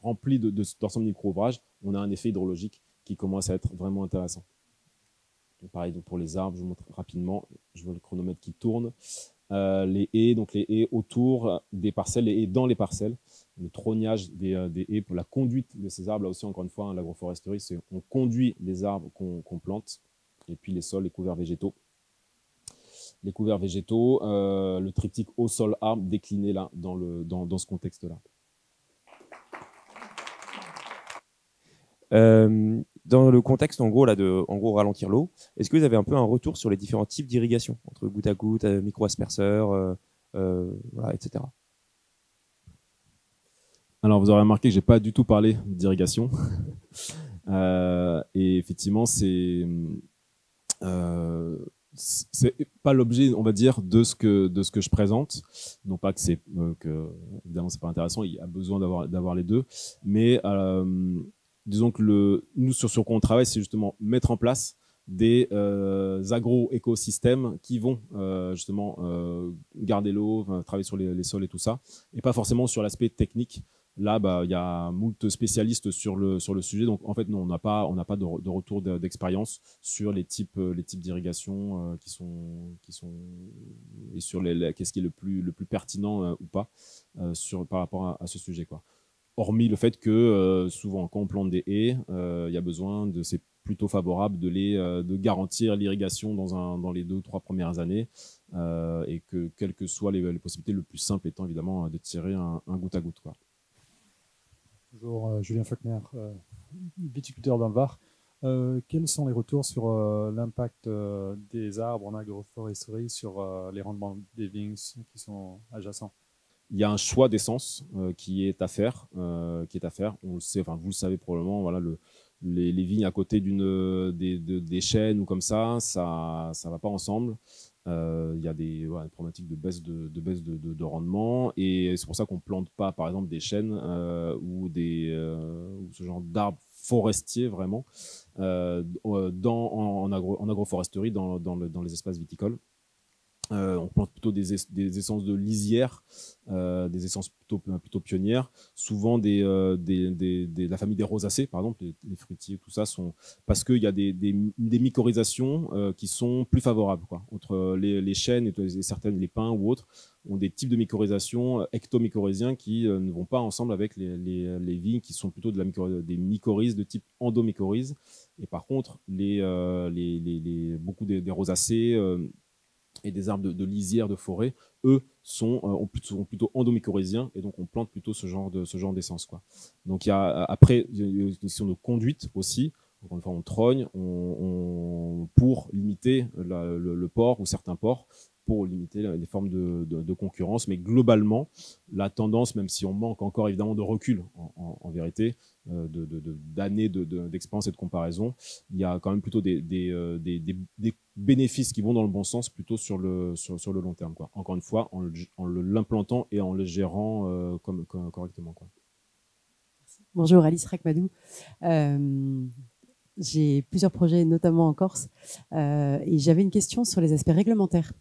rempli d'ensemble de micro-ouvrages, on a un effet hydrologique qui commence à être vraiment intéressant. Donc pareil, donc pour les arbres, je vous montre rapidement, je vois le chronomètre qui tourne. Les haies, donc les haies autour des parcelles, les haies dans les parcelles, le trognage des haies pour la conduite de ces arbres. Là aussi, encore une fois, l'agroforesterie, c'est on conduit les arbres qu'on plante, et puis les sols, les couverts végétaux. Les couverts végétaux, le triptyque eau, sol, arbre décliné là dans ce contexte-là. Dans le contexte en gros ralentir l'eau, est-ce que vous avez un peu un retour sur les différents types d'irrigation entre goutte à goutte, micro-asperceur, voilà, etc. Alors vous aurez remarqué que j'ai pas du tout parlé d'irrigation et effectivement c'est pas l'objet, on va dire, de ce que je présente. Non pas que c'est évidemment c'est pas intéressant, il y a besoin d'avoir les deux, mais disons que nous sur quoi on travaille, c'est justement mettre en place des agro-écosystèmes qui vont justement garder l'eau, travailler sur les sols et tout ça, et pas forcément sur l'aspect technique. Là, il y a moult spécialistes sur le sujet. Donc, en fait, non, on n'a pas de retour d'expérience sur les types d'irrigation qui sont et sur qu'est-ce qui est le plus pertinent ou pas par rapport à ce sujet, quoi. Hormis le fait que souvent, quand on plante des haies, il y a besoin c'est plutôt favorable de garantir l'irrigation dans les 2 ou 3 premières années, et que quelles que soient les possibilités, le plus simple étant évidemment de tirer un goutte à goutte, quoi. Bonjour, Julien Faulkner, viticulteur dans le Var. Quels sont les retours sur l'impact des arbres en agroforesterie sur les rendements des vignes qui sont adjacents? Il y a un choix d'essence qui est à faire. On le sait, enfin vous le savez probablement. Voilà, les vignes à côté des chênes ou comme ça va pas ensemble. Il y a des problématiques de baisse de rendement, et c'est pour ça qu'on plante pas par exemple des chênes ou ce genre d'arbres forestiers vraiment en agroforesterie dans les espaces viticoles. On plante plutôt des essences de lisière, des essences plutôt pionnières, souvent de la famille des rosacées, par exemple, les fruitiers, tout ça, parce qu'il y a des mycorhizations qui sont plus favorables, quoi. Entre les chênes et certaines, les pins ou autres, ont des types de mycorhisation ectomycorhiziens qui ne vont pas ensemble avec les vignes qui sont plutôt des mycorhizes de type endomycorhize. Et par contre, beaucoup des rosacées et des arbres de lisière, de forêt, eux sont plutôt endomycorhiziens, et donc on plante plutôt ce genre d'essence, quoi. Donc après il y a une question de conduite aussi. Encore une fois, on trogne pour limiter le porc ou certains porcs, pour limiter les formes de concurrence. Mais globalement, la tendance, même si on manque encore évidemment de recul en vérité, d'années d'expérience et de comparaison, il y a quand même plutôt des bénéfices qui vont dans le bon sens plutôt sur le long terme, quoi. Encore une fois, en l'implantant et en le gérant correctement, quoi. Bonjour, Alice Rakmadou. J'ai plusieurs projets, notamment en Corse, et j'avais une question sur les aspects réglementaires.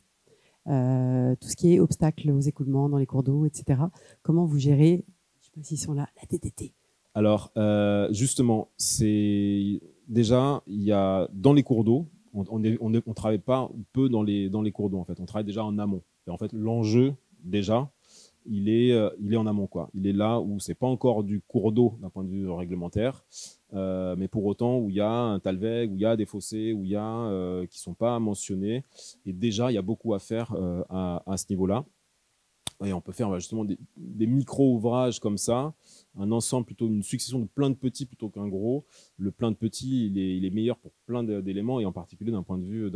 Tout ce qui est obstacles aux écoulements dans les cours d'eau, etc. Comment vous gérez, je ne sais pas s'ils sont là, la DDT? Alors, justement, c'est déjà, il y a dans les cours d'eau, on travaille pas peu dans les cours d'eau, en fait. On travaille déjà en amont. Et en fait, l'enjeu, déjà, il est en amont, quoi. Il est là où c'est pas encore du cours d'eau d'un point de vue réglementaire, mais pour autant où il y a un talweg, où il y a des fossés, où il y a qui sont pas mentionnés. Et déjà, il y a beaucoup à faire à ce niveau-là. Et on peut faire justement des micro-ouvrages comme ça, un ensemble plutôt, une succession de plein de petits plutôt qu'un gros. Le plein de petits, il est meilleur pour plein d'éléments, et en particulier d'un point de vue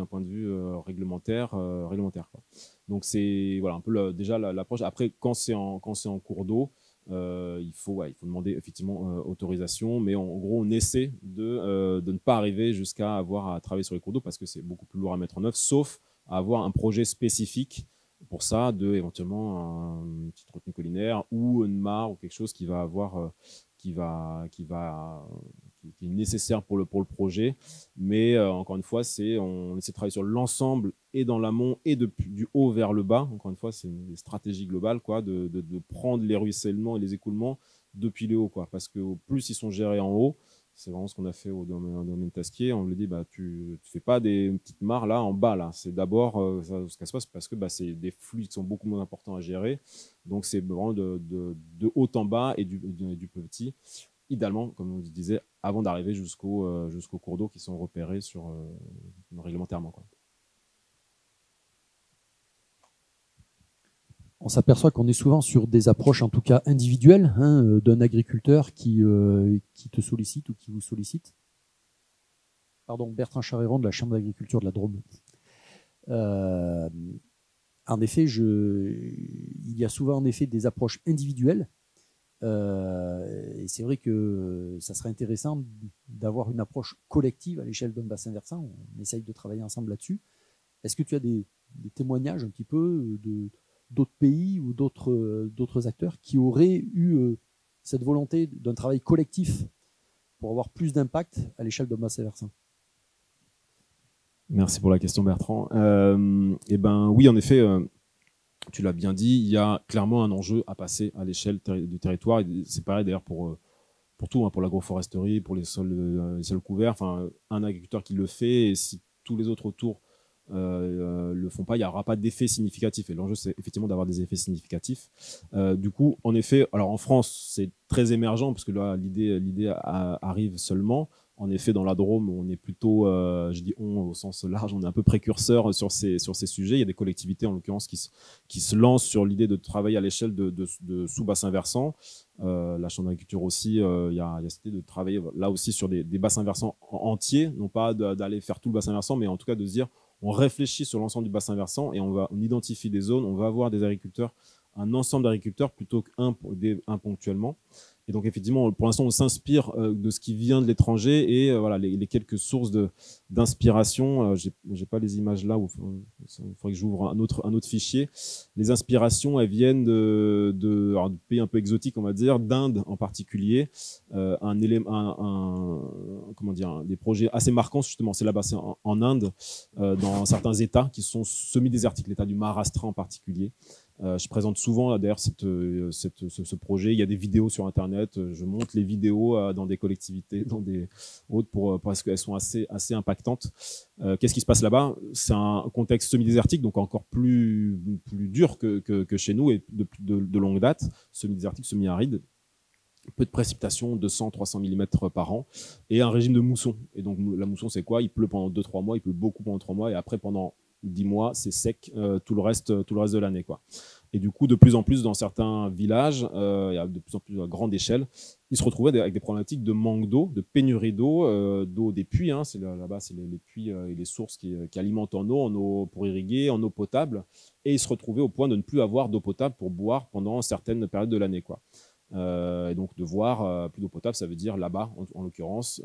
réglementaire, quoi. Donc c'est voilà un peu déjà l'approche. Après, quand c'est en cours d'eau, il faut demander effectivement autorisation, mais en gros on essaie de ne pas arriver jusqu'à avoir à travailler sur les cours d'eau, parce que c'est beaucoup plus lourd à mettre en œuvre, sauf à avoir un projet spécifique pour ça, éventuellement une petite retenue collinaire ou une mare ou quelque chose qui va avoir, qui est nécessaire pour le projet. Mais encore une fois, on essaie de travailler sur l'ensemble et dans l'amont et du haut vers le bas. Encore une fois, c'est une stratégie globale, quoi, de prendre les ruissellements et les écoulements depuis le haut, quoi, parce que plus ils sont gérés en haut, c'est vraiment ce qu'on a fait au domaine Tasquier. On lui dit, tu fais pas des petites mares là en bas. Là. C'est d'abord ce qui se passe parce que c'est des flux qui sont beaucoup moins importants à gérer. Donc, c'est vraiment de haut en bas et du petit. Idéalement, comme on disait, avant d'arriver jusqu'au cours d'eau qui sont repérés réglementairement. Quoi. On s'aperçoit qu'on est souvent sur des approches, en tout cas individuelles, d'un agriculteur qui te sollicite ou qui vous sollicite. Pardon, Bertrand Charéron de la Chambre d'agriculture de la Drôme. En effet, il y a souvent en effet des approches individuelles. Et c'est vrai que ça serait intéressant d'avoir une approche collective à l'échelle d'un bassin versant. On essaye de travailler ensemble là-dessus. Est-ce que tu as des témoignages un petit peu d'autres pays ou d'autres acteurs qui auraient eu cette volonté d'un travail collectif pour avoir plus d'impact à l'échelle d'un bassin versant? Merci pour la question, Bertrand. Oui, en effet, tu l'as bien dit, il y a clairement un enjeu à passer à l'échelle du territoire. C'est pareil d'ailleurs pour tout, pour l'agroforesterie, pour les sols couverts. Enfin, un agriculteur qui le fait, et si tous les autres autour le font pas, il n'y aura pas d'effet significatif. Et l'enjeu, c'est effectivement d'avoir des effets significatifs. Du coup, en effet, alors en France, c'est très émergent parce que là, l'idée arrive seulement. En effet, dans la Drôme, on est plutôt, je dis on au sens large, on est un peu précurseur sur ces sujets. Il y a des collectivités, en l'occurrence, qui se lancent sur l'idée de travailler à l'échelle de sous-bassins versants. La Chambre d'agriculture aussi, il y a cette idée de travailler là aussi sur des bassins versants entiers, non pas d'aller faire tout le bassin versant, mais en tout cas de se dire, on réfléchit sur l'ensemble du bassin versant et on identifie des zones, on va avoir des agriculteurs, un ensemble d'agriculteurs plutôt qu'un ponctuellement. Et donc, effectivement, pour l'instant, on s'inspire de ce qui vient de l'étranger et voilà, les quelques sources d'inspiration. J'ai pas les images là, il faudrait que j'ouvre un autre fichier. Les inspirations, elles viennent de pays un peu exotiques, on va dire, d'Inde en particulier. Des projets assez marquants, justement, c'est là-bas, c'est en Inde, dans certains États qui sont semi-désertiques, l'État du Maharashtra en particulier. Je présente souvent d'ailleurs ce projet. Il y a des vidéos sur Internet. Je monte les vidéos dans des collectivités, dans des autres parce qu'elles sont assez impactantes. Qu'est-ce qui se passe là-bas? C'est un contexte semi-désertique, donc encore plus dur que chez nous et de longue date. Semi-désertique, semi-aride. Peu de précipitations, 200-300 mm par an, et un régime de mousson. Et donc la mousson, c'est quoi? Il pleut pendant 2-3 mois, il pleut beaucoup pendant 3 mois, et après pendant 10 mois, c'est sec tout le reste de l'année, quoi. Et du coup, de plus en plus dans certains villages, et de plus en plus à grande échelle, ils se retrouvaient avec des problématiques de manque d'eau, de pénurie d'eau, des puits. Là-bas, c'est les puits et les sources qui alimentent en eau pour irriguer, en eau potable. Et ils se retrouvaient au point de ne plus avoir d'eau potable pour boire pendant certaines périodes de l'année, quoi. Et donc de voir plus d'eau potable, ça veut dire là-bas, en l'occurrence,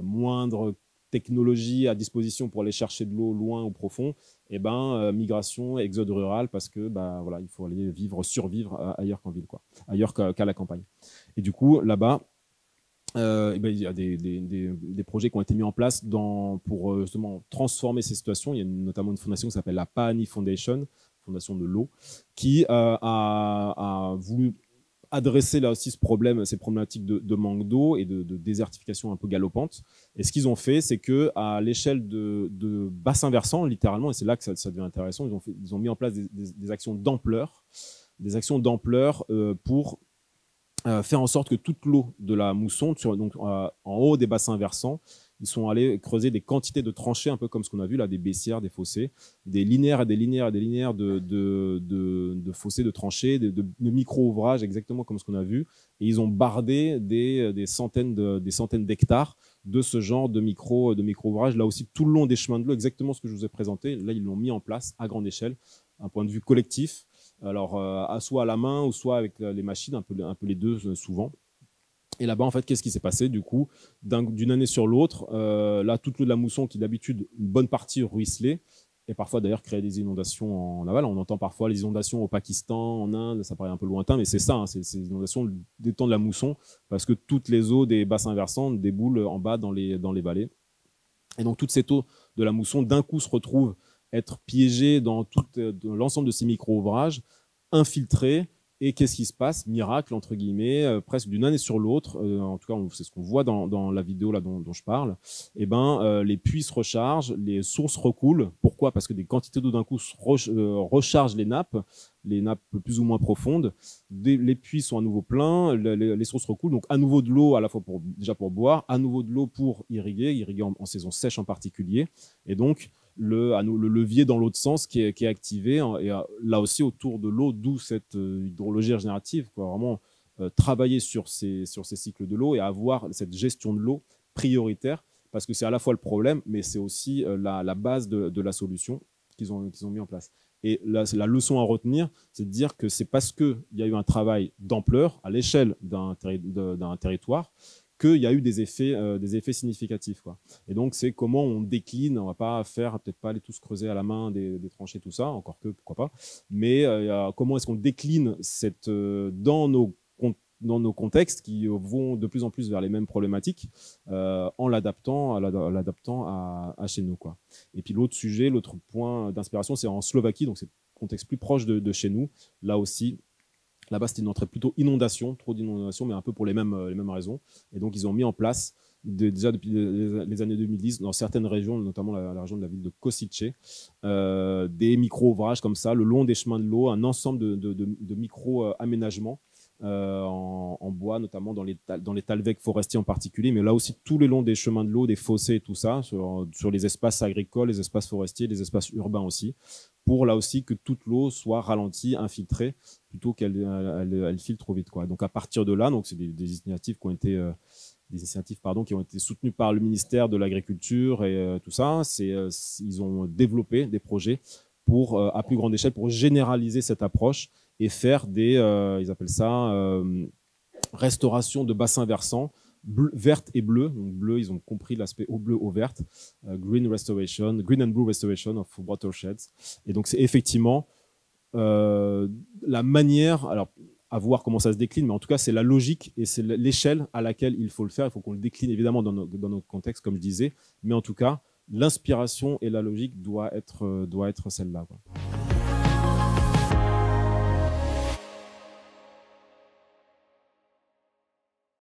moindre technologie à disposition pour aller chercher de l'eau loin ou profond, et migration, exode rural, parce que voilà, il faut aller survivre ailleurs qu'en ville, quoi, ailleurs qu'à la campagne. Et du coup, là-bas, il y a des projets qui ont été mis en place pour justement transformer ces situations. Il y a notamment une fondation qui s'appelle la Paani Foundation, fondation de l'eau, qui a voulu adresser là aussi ces problématiques de manque d'eau et de désertification un peu galopante. Et ce qu'ils ont fait, c'est qu'à l'échelle de bassins versants, littéralement, et c'est là que ça devient intéressant, ils ont mis en place des actions d'ampleur, pour faire en sorte que toute l'eau de la mousson, donc en haut des bassins versants, ils sont allés creuser des quantités de tranchées, un peu comme ce qu'on a vu là, des baissières, des fossés, des linéaires et des linéaires et des linéaires de fossés, de tranchées, de micro-ouvrages, exactement comme ce qu'on a vu. Et ils ont bardé des centaines d'hectares de ce genre de micro-ouvrages. Là aussi, tout le long des chemins de l'eau, exactement ce que je vous ai présenté. Là, ils l'ont mis en place à grande échelle, un point de vue collectif. Alors, soit à la main ou soit avec les machines, un peu les deux souvent. Et là-bas, en fait, qu'est-ce qui s'est passé du coup d'une année sur l'autre, là, toute l'eau de la mousson qui d'habitude, une bonne partie ruisselait, et parfois d'ailleurs créer des inondations en aval. On entend parfois les inondations au Pakistan, en Inde, ça paraît un peu lointain, mais c'est ça, hein, c'est ces inondations des temps de la mousson, parce que toutes les eaux des bassins versants déboulent en bas dans les vallées. Et donc toute cette eau de la mousson, d'un coup, se retrouve être piégée dans l'ensemble de ces micro-ouvrages, infiltrée. Et qu'est-ce qui se passe? Miracle, entre guillemets, presque d'une année sur l'autre, en tout cas, c'est ce qu'on voit dans la vidéo là dont je parle, et les puits se rechargent, les sources recoulent. Pourquoi? Parce que des quantités d'eau d'un coup rechargent les nappes plus ou moins profondes. Les puits sont à nouveau pleins, les sources recoulent, donc à nouveau de l'eau, à la fois déjà pour boire, à nouveau de l'eau pour irriguer en saison sèche en particulier. Et donc, le levier dans l'autre sens qui est activé, et là aussi autour de l'eau, d'où cette hydrologie régénérative, quoi, vraiment travailler sur ces cycles de l'eau et avoir cette gestion de l'eau prioritaire, parce que c'est à la fois le problème, mais c'est aussi la base de la solution qu'ils ont mis en place. Et là, la leçon à retenir, c'est de dire que c'est parce qu'il y a eu un travail d'ampleur à l'échelle d'un territoire qu'il y a eu des effets significatifs, quoi. Et donc, c'est comment on décline, on ne va pas peut-être pas aller tous creuser à la main des tranchées, tout ça, encore que, pourquoi pas, mais comment est-ce qu'on décline dans nos contextes qui vont de plus en plus vers les mêmes problématiques, en l'adaptant à chez nous, quoi. Et puis l'autre point d'inspiration, c'est en Slovaquie, donc c'est un contexte plus proche de chez nous, là aussi. Là-bas, c'était une entrée plutôt inondation, trop d'inondation, mais un peu pour les mêmes raisons. Et donc, ils ont mis en place, déjà depuis les années 2010, dans certaines régions, notamment la région de la ville de Košice, des micro-ouvrages comme ça, le long des chemins de l'eau, un ensemble de micro-aménagements en bois, notamment dans les talwegs forestiers en particulier, mais là aussi tout le long des chemins de l'eau, des fossés et tout ça, sur les espaces agricoles, les espaces forestiers, les espaces urbains aussi, pour là aussi que toute l'eau soit ralentie, infiltrée, plutôt qu'elle file trop vite, quoi. Donc à partir de là, donc c'est des initiatives qui ont été soutenues par le ministère de l'Agriculture et tout ça. Ils ont développé des projets à plus grande échelle pour généraliser cette approche et faire ils appellent ça restauration de bassins versants, verte et bleue. Donc bleu, ils ont compris l'aspect eau bleue, eau verte, green and blue restoration of watersheds. Et donc c'est effectivement la manière, alors à voir comment ça se décline, mais en tout cas c'est la logique et c'est l'échelle à laquelle il faut le faire. Il faut qu'on le décline évidemment dans notre contexte, comme je disais, mais en tout cas l'inspiration et la logique doit être celle-là, quoi.